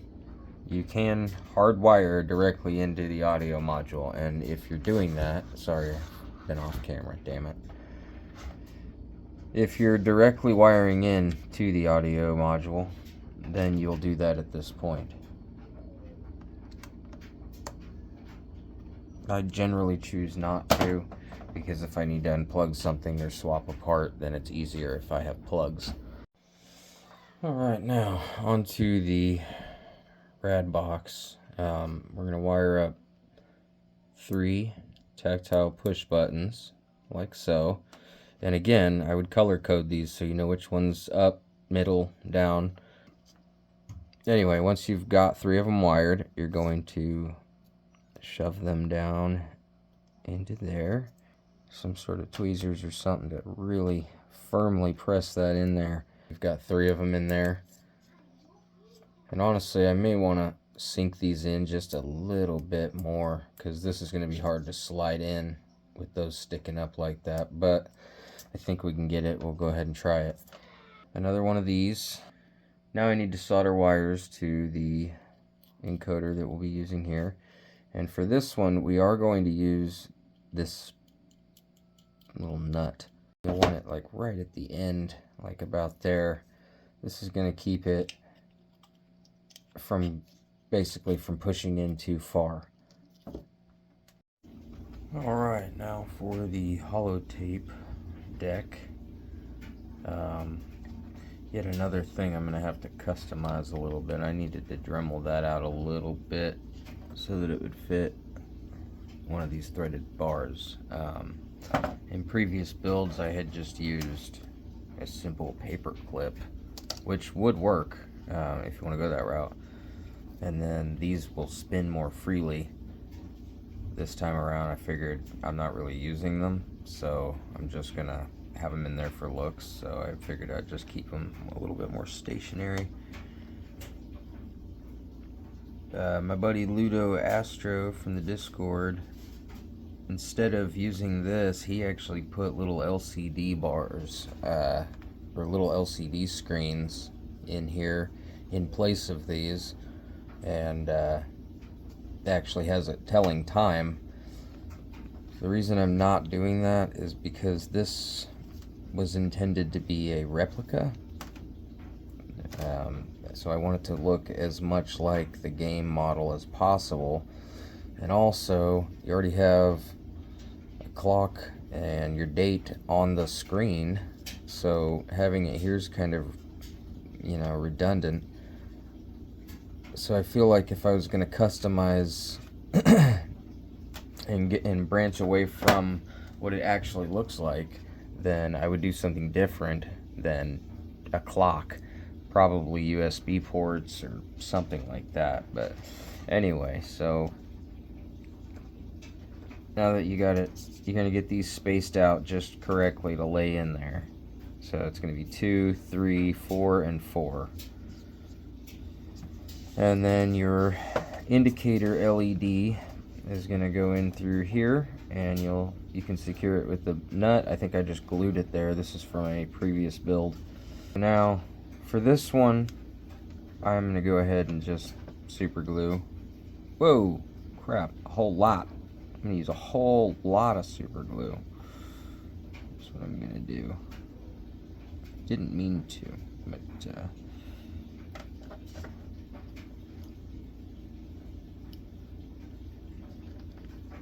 you can hardwire directly into the audio module, and if you're doing that, sorry, I've been off camera, damn it. If you're directly wiring in to the audio module, then you'll do that at this point. I generally choose not to, because if I need to unplug something or swap a part, then it's easier if I have plugs. Alright, now onto the Rad Box. We're going to wire up 3 tactile push buttons, like so. And again, I would color code these so you know which one's up, middle, down. Anyway, once you've got 3 of them wired, you're going to shove them down into there. Some sort of tweezers or something to really firmly press that in there. You've got 3 of them in there. And honestly, I may want to sink these in just a little bit more, because this is going to be hard to slide in with those sticking up like that. But I think we can get it. We'll go ahead and try it. Another one of these. Now I need to solder wires to the encoder that we'll be using here. And for this one, we are going to use this little nut. I want it like right at the end, like about there. This is going to keep it from basically from pushing in too far. Alright, now for the Holotape Deck. Yet another thing I'm going to have to customize a little bit. I needed to Dremel that out a little bit so that it would fit one of these threaded bars. In previous builds, I had just used a simple paper clip, which would work if you want to go that route. And then these will spin more freely. This time around, I figured I'm not really using them, so I'm just gonna have them in there for looks. So I figured I'd just keep them a little bit more stationary. My buddy Ludo Astro from the Discord, instead of using this, he actually put little LCD bars or little LCD screens in here in place of these, and actually has it telling time. The reason I'm not doing that is because this was intended to be a replica. So I want it to look as much like the game model as possible. And also, you already have a clock and your date on the screen, so having it here is kind of, you know, redundant. So I feel like if I was going to customize and branch away from what it actually looks like, then I would do something different than a clock. Probably USB ports or something like that. But anyway, so now that you got it, you're going to get these spaced out just correctly to lay in there. So it's going to be 2, 3, 4, and 4. And then your indicator LED is going to go in through here, and you can secure it with the nut. I think I just glued it there. This is from a previous build. Now for this one, I'm going to go ahead and just super glue. Whoa, crap, a whole lot. I'm going to use a whole lot of super glue. That's what I'm going to do. Didn't mean to, but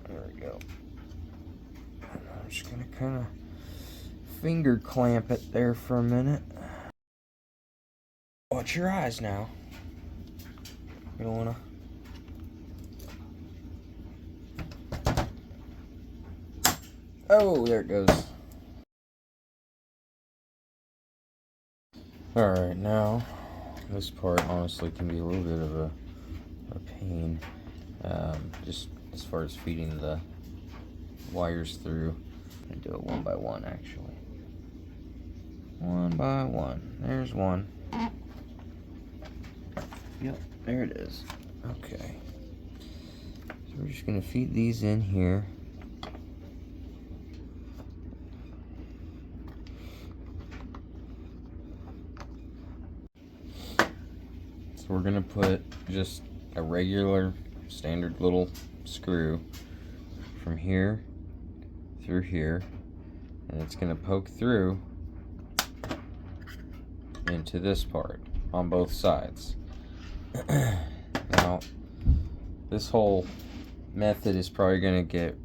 there we go. And I'm just going to kind of finger clamp it there for a minute. Watch your eyes now. You don't want to... Oh, there it goes. Alright, now, this part honestly can be a little bit of a pain. Just as far as feeding the wires through. I'm going to do it one by one, actually. One by one. There's one. Yep, there it is. Okay. So we're just going to feed these in here. So we're going to put just a regular standard little screw from here through here, and it's going to poke through into this part on both sides. Now, this whole method is probably going to get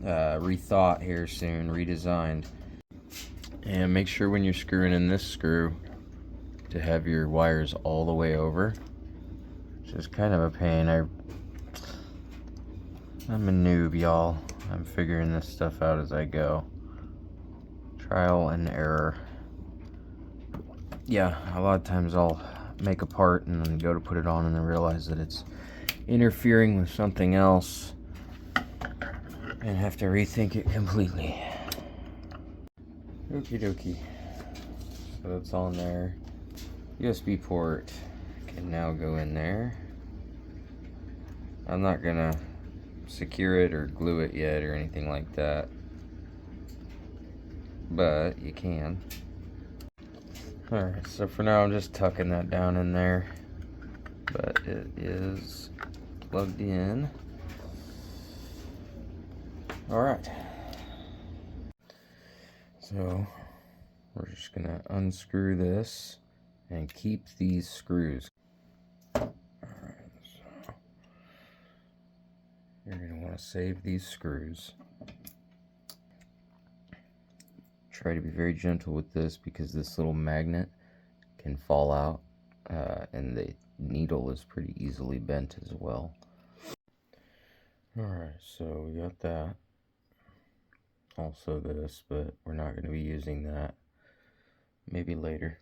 rethought here soon, redesigned. And make sure when you're screwing in this screw to have your wires all the way over, which is kind of a pain. I'm a noob, y'all. I'm figuring this stuff out as I go. Trial and error. Yeah, a lot of times I'll make a part and then go to put it on and then realize that it's interfering with something else and have to rethink it completely. Okie dokie. So that's on there. USB port can now go in there. I'm not gonna secure it or glue it yet or anything like that, but you can. Alright, so for now I'm just tucking that down in there, but it is plugged in. Alright, so we're just gonna unscrew this and keep these screws. Alright, so you're gonna want to save these screws. Try to be very gentle with this because this little magnet can fall out, and the needle is pretty easily bent as well. Alright, so we got that. also this, but we're not going to be using that. Maybe later,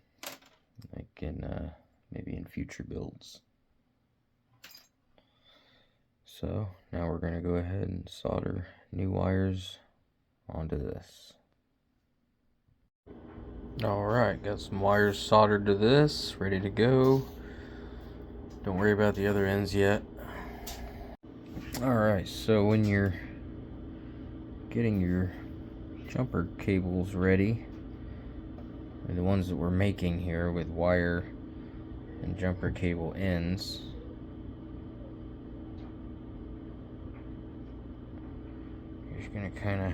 like in maybe in future builds. So now we're going to go ahead and solder new wires onto this. Alright, got some wires soldered to this, ready to go. Don't worry about the other ends yet. Alright, so when you're getting your jumper cables ready, the ones that we're making here with wire and jumper cable ends, you're just going to kind of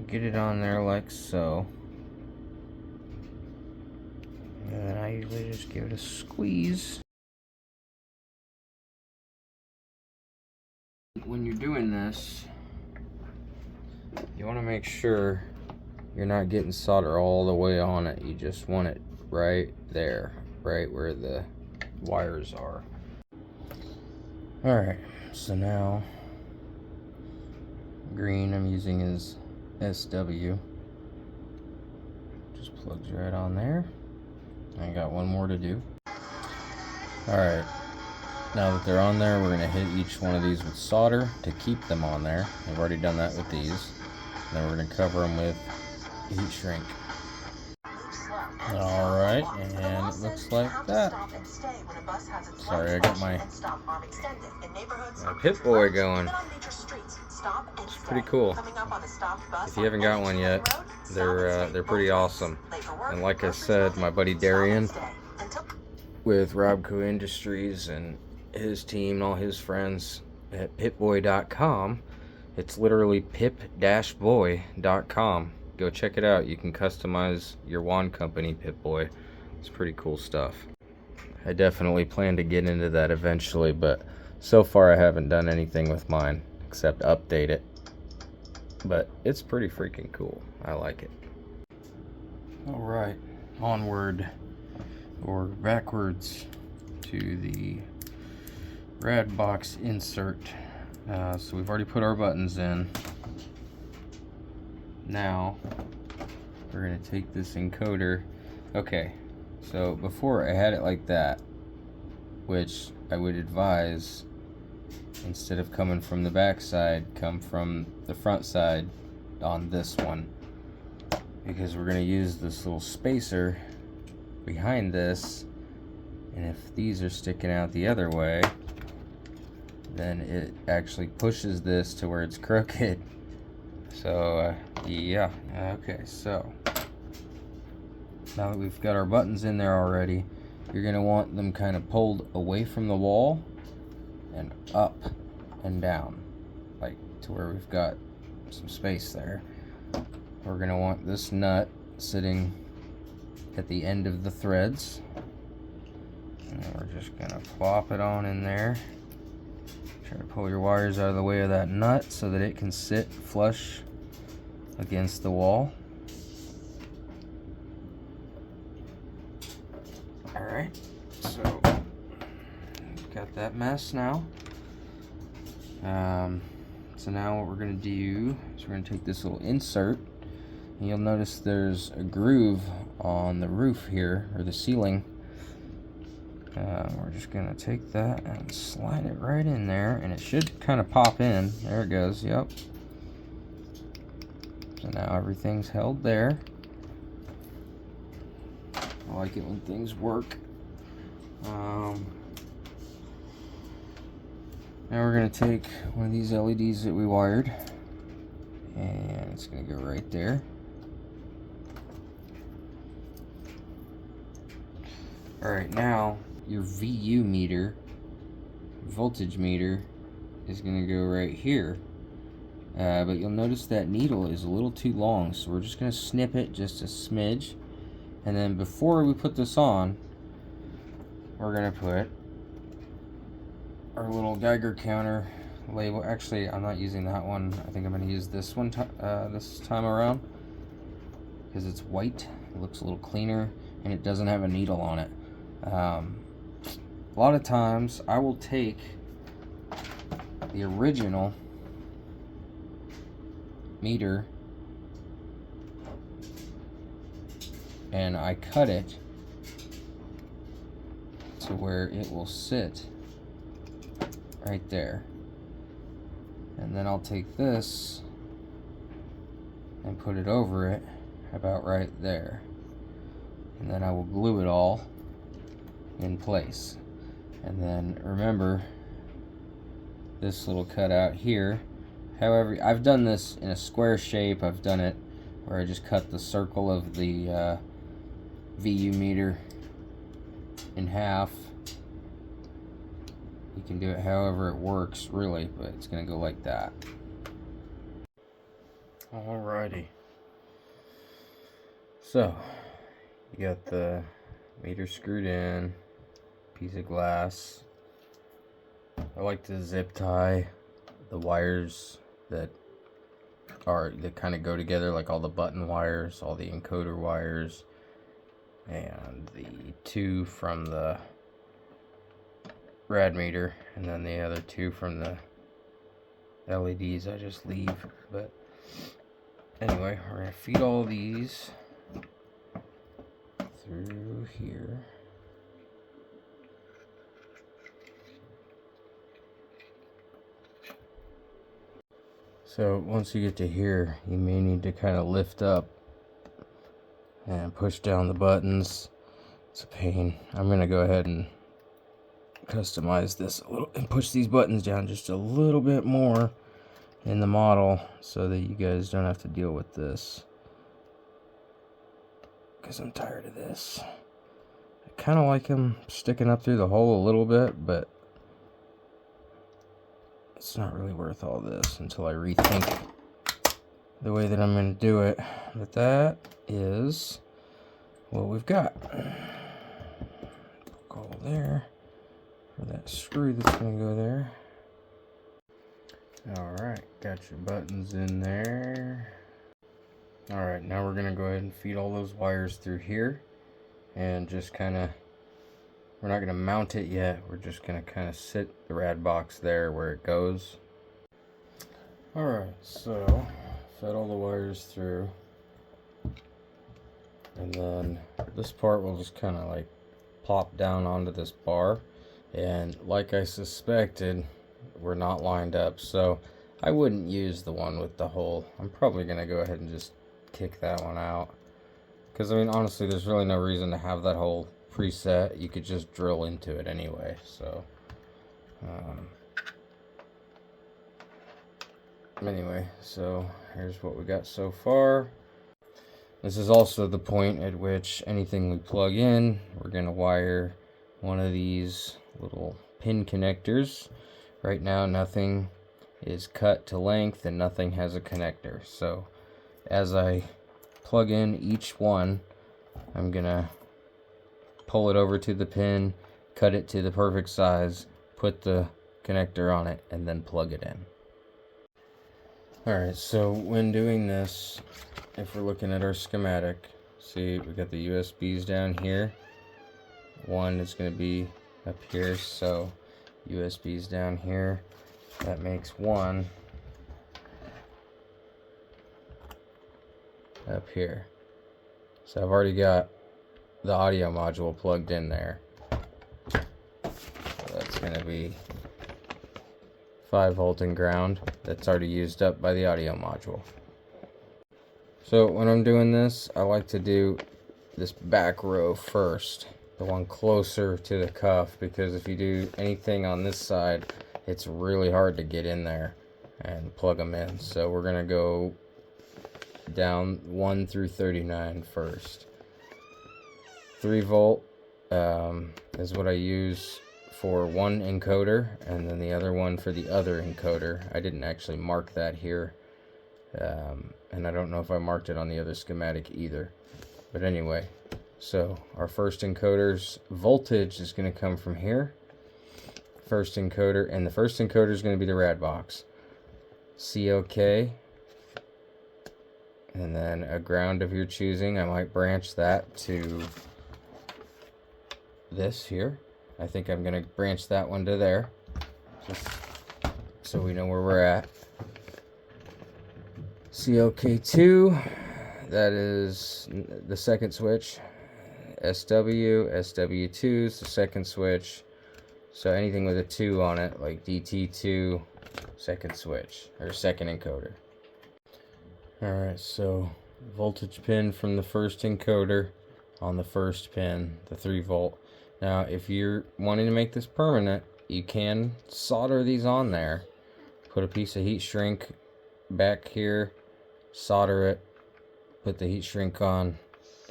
get it on there like so. And then I usually just give it a squeeze. When you're doing this, you want to make sure you're not getting solder all the way on it. You just want it right there, right where the wires are. Alright, so now green I'm using is SW. Just plugs right on there. I got one more to do. Alright, now that they're on there, we're going to hit each one of these with solder to keep them on there. I've already done that with these. Then we're going to cover them with heat shrink. Alright, and it looks like that. Sorry, I got my Pip-Boy going. It's pretty cool. If you haven't got one yet, they're pretty awesome. And like I said, my buddy Darrian with Robco Industries and his team and all his friends at pipboy.com. It's literally pip-boy.com. Go check it out. You can customize your wand company Pip-Boy. It's pretty cool stuff. I definitely plan to get into that eventually, but so far I haven't done anything with mine except update it. But it's pretty freaking cool. I like it. Alright, onward or backwards to the Rad Box insert. So we've already put our buttons in. Now we're going to take this encoder. Okay, so before I had it like that, which I would advise, instead of coming from the back side, come from the front side on this one, because we're going to use this little spacer behind this, and if these are sticking out the other way, then it actually pushes this to where it's crooked. So yeah, okay, so now that we've got our buttons in there already, you're going to want them kind of pulled away from the wall and up and down, like to where we've got some space there. We're going to want this nut sitting at the end of the threads, and then we're just going to plop it on in there. Try to pull your wires out of the way of that nut so that it can sit flush against the wall. Alright, so got that mess now. So now what we're going to do is we're going to take this little insert, and you'll notice there's a groove on the roof here, or the ceiling. We're just going to take that and slide it right in there, and it should kind of pop in. There it goes, yep. So now everything's held there. I like it when things work. Now we're going to take one of these LEDs that we wired, and it's going to go right there. Alright, now your VU meter, voltage meter, is going to go right here. But you'll notice that needle is a little too long, so we're just going to snip it just a smidge. And then before we put this on, we're going to put our little Geiger counter label. Actually, I'm not using that one. I think I'm going to use this one this time around, because it's white. It looks a little cleaner, and it doesn't have a needle on it. A lot of times I will take the original meter and I cut it to where it will sit right there. And then I'll take this and put it over it about right there. And then I will glue it all in place. And then remember this little cutout here. However, I've done this in a square shape. I've done it where I just cut the circle of the VU meter in half. You can do it however it works, really, but it's going to go like that. Alrighty. So, you got the meter screwed in, piece of glass. I like to zip tie the wires that kind of go together, like all the button wires, all the encoder wires, and the two from the rad meter, and then the other two from the LEDs I just leave. But anyway, we're gonna feed all these through here. So once you get to here, you may need to kind of lift up and push down the buttons. It's a pain. I'm gonna go ahead and customize this a little and push these buttons down just a little bit more in the model so that you guys don't have to deal with this, because I'm tired of this. I kind of like them sticking up through the hole a little bit, but it's not really worth all this until I rethink the way that I'm going to do it. But that is what we've got. Poke all there. For that screw that's going to go there. Alright, got your buttons in there. Alright, now we're going to go ahead and feed all those wires through here. And just kind of, we're not going to mount it yet. We're just going to kind of sit the rad box there where it goes. Alright, so fed all the wires through. And then this part will just kind of like plop down onto this bar. And like I suspected, we're not lined up, so I wouldn't use the one with the hole. I'm probably going to go ahead and just kick that one out. Because, I mean, honestly, there's really no reason to have that hole preset. You could just drill into it anyway, so. Anyway, so here's what we got so far. This is also the point at which anything we plug in, we're going to wire one of these little pin connectors. Right now nothing is cut to length and nothing has a connector, so as I plug in each one, I'm gonna pull it over to the pin, cut it to the perfect size, put the connector on it, and then plug it in. Alright, so when doing this, if we're looking at our schematic, see we got the USBs down here. One is going to be up here, so USB's down here. That makes one up here. So I've already got the audio module plugged in there. So that's going to be 5-volt and ground. That's already used up by the audio module. So when I'm doing this, I like to do this back row first. The one closer to the cuff, because if you do anything on this side, it's really hard to get in there and plug them in. So we're gonna go down 1 through 39 first. 3-volt is what I use for one encoder, and then the other one for the other encoder. I didn't actually mark that here, and I don't know if I marked it on the other schematic either. But anyway, so our first encoder's voltage is going to come from here. First encoder, and the first encoder is going to be the rad box. COK, and then a ground of your choosing. I might branch that to this here. I think I'm going to branch that one to there, just so we know where we're at. CLK2, that is the second switch. SW2 is the second switch. So anything with a 2 on it, like DT2, second switch, or second encoder. Alright, so voltage pin from the first encoder on the first pin, the 3 volt. Now, if you're wanting to make this permanent, you can solder these on there. Put a piece of heat shrink back here, solder it, put the heat shrink on,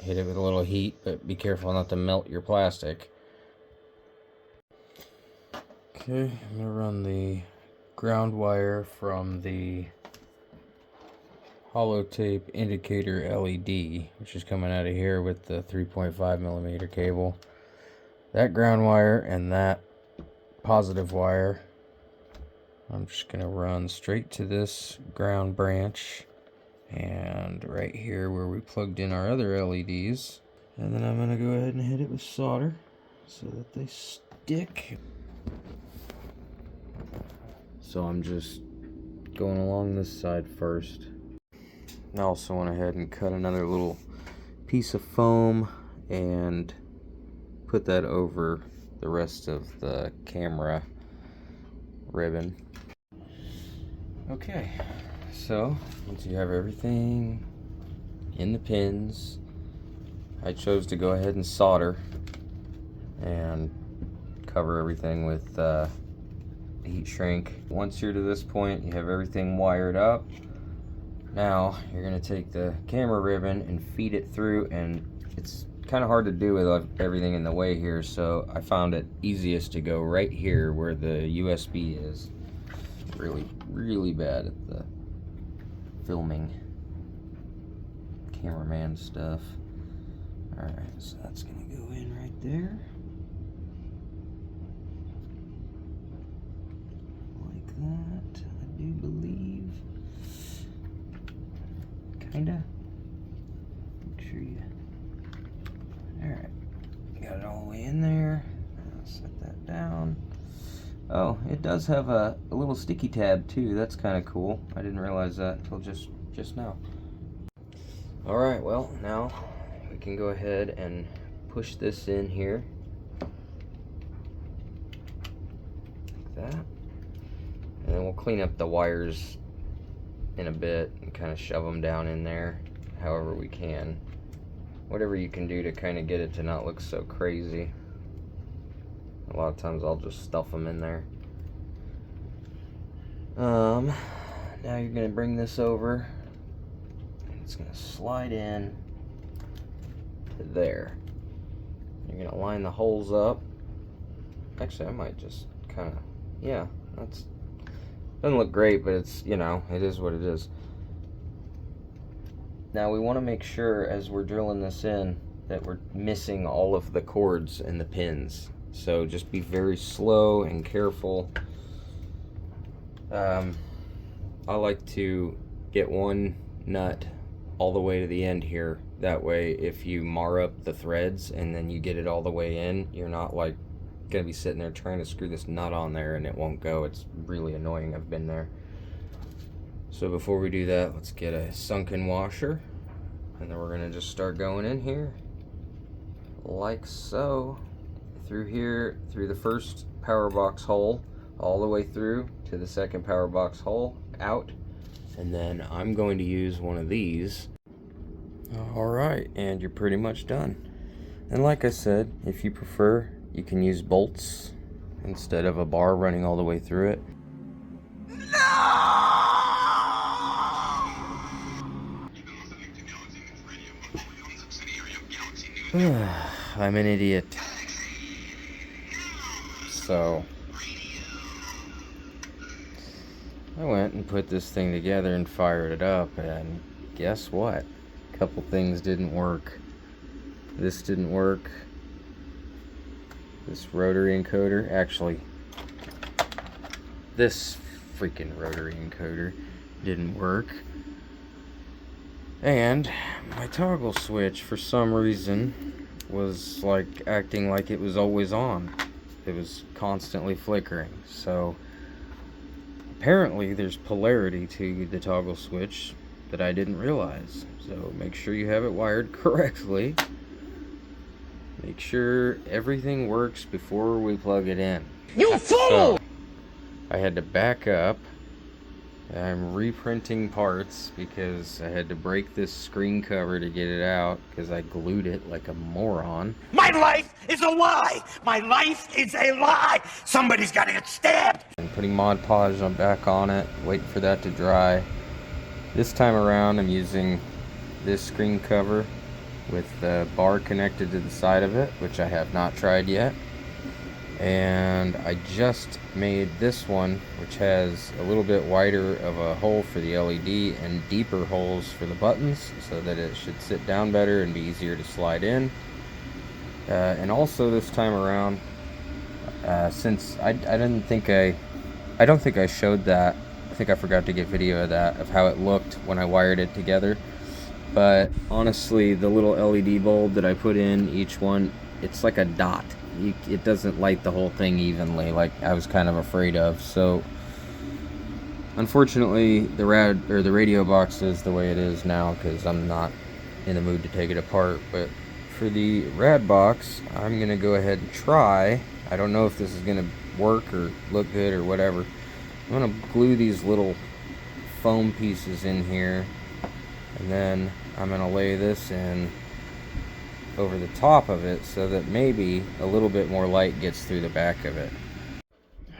hit it with a little heat, but be careful not to melt your plastic. Okay, I'm gonna run the ground wire from the Holotape indicator LED, which is coming out of here with the 3.5mm cable. That ground wire and that positive wire, I'm just gonna run straight to this ground branch and right here where we plugged in our other LEDs. And then I'm gonna go ahead and hit it with solder so that they stick. So I'm just going along this side first. I also went ahead and cut another little piece of foam and put that over the rest of the camera ribbon. Okay, so once you have everything in the pins, I chose to go ahead and solder and cover everything with heat shrink. Once you're to this point, you have everything wired up. Now you're going to take the camera ribbon and feed it through, and it's kind of hard to do with everything in the way here, so I found it easiest to go right here where the USB is. Really bad at the filming cameraman stuff. Alright, so that's going to go in right there. Like that, I do believe. Kinda. Make sure you. Alright, got it all the way in there. I'll set that down. Oh, it does have a little sticky tab too. That's kind of cool. I didn't realize that until just now. Alright, well, now we can go ahead and push this in here. Like that. And then we'll clean up the wires in a bit and kind of shove them down in there however we can. Whatever you can do to kind of get it to not look so crazy. A lot of times I'll just stuff them in there. Now you're going to bring this over. It's going to slide in to there. You're going to line the holes up. Actually, I might just kind of, yeah, that's, doesn't look great, but it's, you know, it is what it is. Now we want to make sure as we're drilling this in that we're missing all of the cords and the pins. So just be very slow and careful. I like to get one nut all the way to the end here. That way if you mar up the threads and then you get it all the way in, you're not like gonna be sitting there trying to screw this nut on there and it won't go. It's really annoying. I've been there. So before we do that, let's get a sunken washer, and then we're gonna just start going in here like so, through here, through the first power box hole, all the way through to the second power box hole, out, and then I'm going to use one of these. Alright, and you're pretty much done. And like I said, if you prefer, you can use bolts instead of a bar running all the way through it. I'm an idiot. So I went and put this thing together and fired it up, and guess what? A couple things didn't work. This didn't work. This rotary encoder, actually, this freaking rotary encoder didn't work. And my toggle switch, for some reason, was like acting like it was always on. It was constantly flickering. So Apparently there's polarity to the toggle switch that I didn't realize. So make sure you have it wired correctly. Make sure everything works before we plug it in. You fool! So, I had to back up. I'm reprinting parts because I had to break this screen cover to get it out because I glued it like a moron. My life is a lie! My life is a lie! Somebody's gotta get stabbed! And putting Mod Podge back on it, waiting for that to dry. This time around I'm using this screen cover with the bar connected to the side of it, which I have not tried yet. And I just made this one, which has a little bit wider of a hole for the LED and deeper holes for the buttons, so that it should sit down better and be easier to slide in. And also this time around, since I don't think I showed that. I think I forgot to get video of that, of how it looked when I wired it together. But honestly, the little LED bulb that I put in each one, it's like a dot. It doesn't light the whole thing evenly, like I was kind of afraid of. So unfortunately, the radio box is the way it is now because I'm not in the mood to take it apart. But for the Rad Box, I'm gonna go ahead and try. I don't know if this is gonna work or look good or whatever. I'm gonna glue these little foam pieces in here, and then I'm gonna lay this in over the top of it so that maybe a little bit more light gets through the back of it.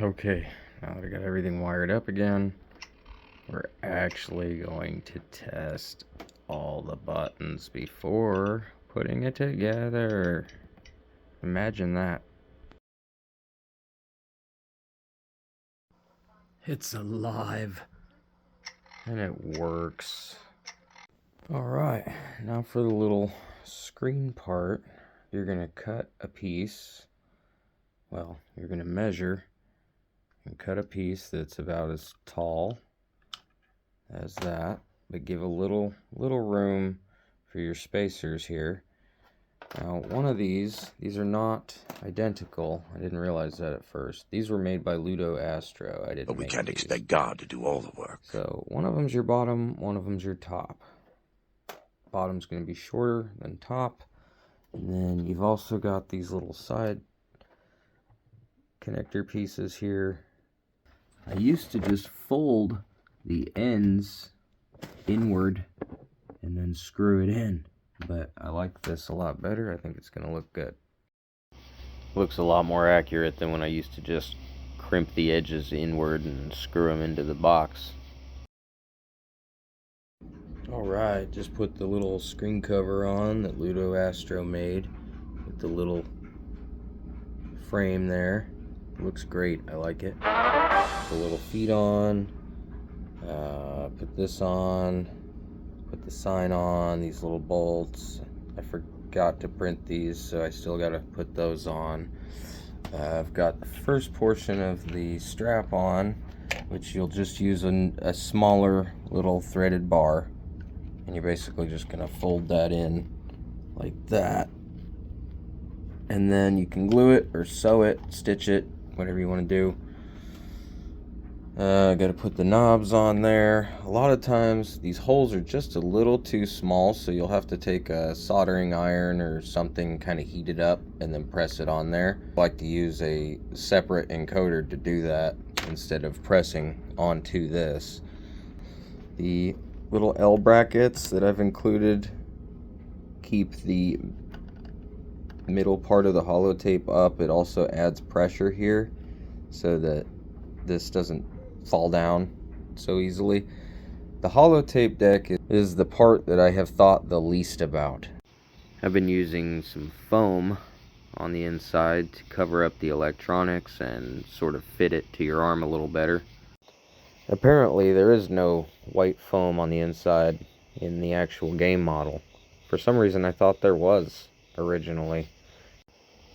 Okay, now that I got everything wired up again, we're actually going to test all the buttons before putting it together. Imagine that. It's alive. And it works. Alright, now for the little screen part, you're going to cut a piece. Well, you're going to measure and cut a piece that's about as tall as that, but give a little room for your spacers here. Now, one of these are not identical. I didn't realize that at first. These were made by Ludo Astro. I didn't. But we make can't these. expect God to do all the work. So one of them's your bottom, one of them's your top. Bottom's going to be shorter than top. And then you've also got these little side connector pieces here. I used to just fold the ends inward and then screw it in, but I like this a lot better. I think it's going to look good. Looks a lot more accurate than when I used to just crimp the edges inward and screw them into the box. Alright, just put the little screen cover on that Ludo Astro made with the little frame there. Looks great, I like it. Put the little feet on, put this on, put the sign on, these little bolts. I forgot to print these, so I still gotta put those on. I've got the first portion of the strap on, which you'll just use a smaller little threaded bar. And you're basically just going to fold that in like that. And then you can glue it or sew it, stitch it, whatever you want to do. Got to put the knobs on there. A lot of times these holes are just a little too small, so you'll have to take a soldering iron or something kind of heated up and then press it on there. I like to use a separate encoder to do that instead of pressing onto this. The little L brackets that I've included keep the middle part of the holotape up. It also adds pressure here so that this doesn't fall down so easily. The holotape deck is the part that I have thought the least about. I've been using some foam on the inside to cover up the electronics and sort of fit it to your arm a little better. Apparently there is no white foam on the inside in the actual game model. For some reason I thought there was originally.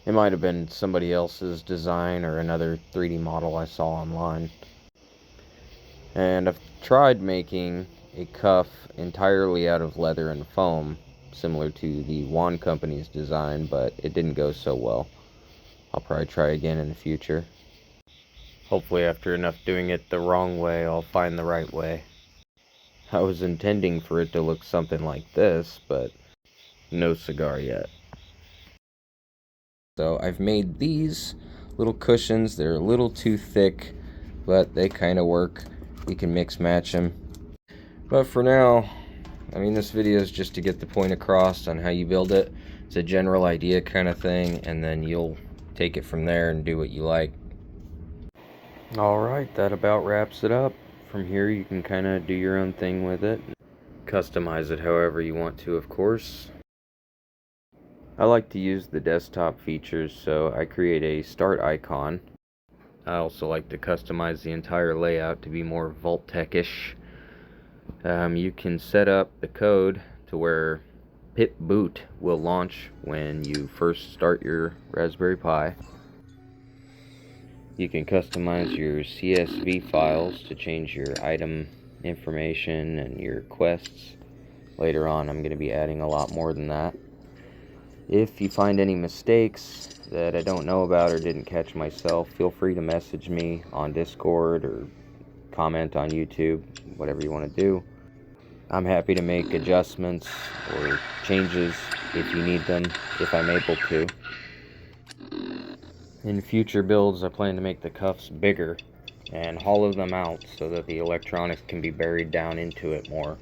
It might have been somebody else's design or another 3D model I saw online. And I've tried making a cuff entirely out of leather and foam, similar to the Wand Company's design, but it didn't go so well. I'll probably try again in the future. Hopefully after enough doing it the wrong way, I'll find the right way. I was intending for it to look something like this, but no cigar yet. So I've made these little cushions. They're a little too thick, but they kind of work. You can mix match them. But for now, I mean, this video is just to get the point across on how you build it. It's a general idea kind of thing, and then you'll take it from there and do what you like. Alright, that about wraps it up. From here you can kind of do your own thing with it. Customize it however you want to, of course. I like to use the desktop features, so I create a start icon. I also like to customize the entire layout to be more Vault-Tech-ish. You can set up the code to where pip boot will launch when you first start your Raspberry Pi. You can customize your CSV files to change your item information and your quests. Later on, I'm going to be adding a lot more than that. If you find any mistakes that I don't know about or didn't catch myself, feel free to message me on Discord or comment on YouTube, whatever you want to do. I'm happy to make adjustments or changes if you need them, if I'm able to. In future builds, I plan to make the cuffs bigger and hollow them out so that the electronics can be buried down into it more,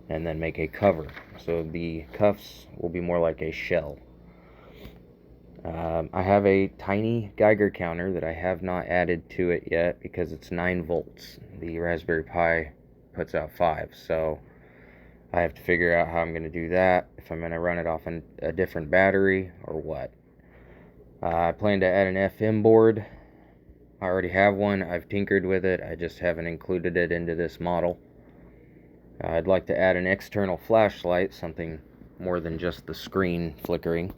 and then make a cover so the cuffs will be more like a shell. I have a tiny Geiger counter that I have not added to it yet because it's 9 volts. The Raspberry Pi puts out 5, so I have to figure out how I'm going to do that, if I'm going to run it off a different battery or what. I plan to add an FM board. I already have one. I've tinkered with it. I just haven't included it into this model. I'd like to add an external flashlight, something more than just the screen flickering.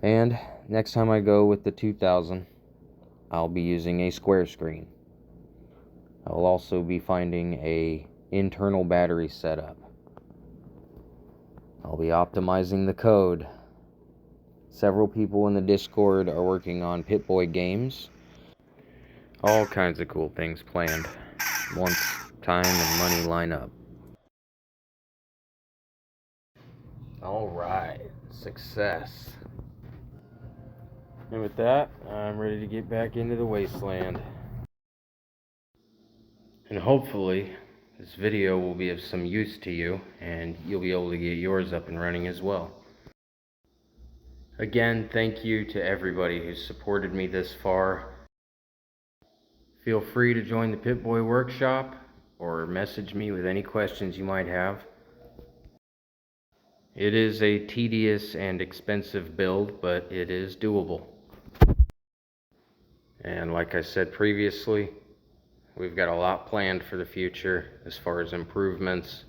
And next time I go with the 2000, I'll be using a square screen. I'll also be finding a internal battery setup. I'll be optimizing the code. Several people in the Discord are working on Pip-Boy games. All kinds of cool things planned once time and money line up. Alright, success. And with that, I'm ready to get back into the wasteland. And hopefully, this video will be of some use to you, and you'll be able to get yours up and running as well. Again, thank you to everybody who's supported me this far. Feel free to join the Pip-Boy workshop, or message me with any questions you might have. It is a tedious and expensive build, but it is doable. And like I said previously, we've got a lot planned for the future as far as improvements.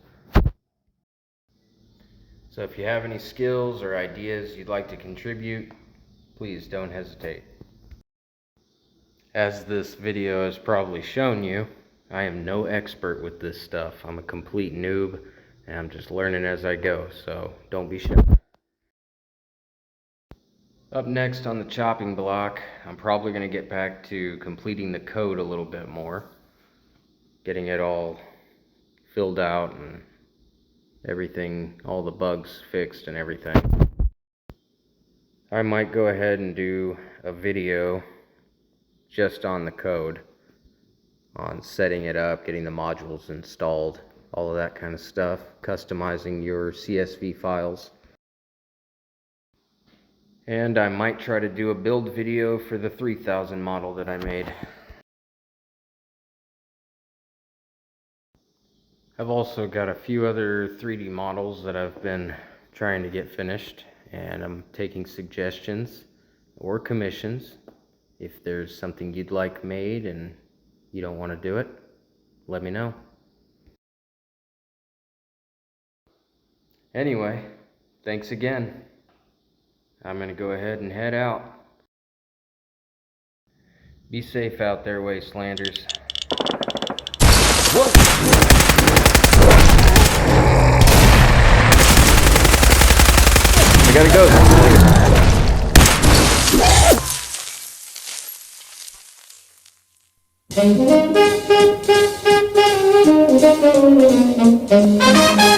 So if you have any skills or ideas you'd like to contribute, please don't hesitate. As this video has probably shown you, I am no expert with this stuff. I'm a complete noob, and I'm just learning as I go, so don't be shy. Up next on the chopping block, I'm probably going to get back to completing the code a little bit more. Getting it all filled out and everything, all the bugs fixed and everything. I might go ahead and do a video just on the code, on setting it up, getting the modules installed, all of that kind of stuff, customizing your CSV files. And I might try to do a build video for the 3000 model that I made. I've also got a few other 3D models that I've been trying to get finished, and I'm taking suggestions or commissions. If there's something you'd like made and you don't want to do it, let me know. Anyway, thanks again. I'm going to go ahead and head out. Be safe out there, Wastelanders. Whoa! I gotta go. Thank you.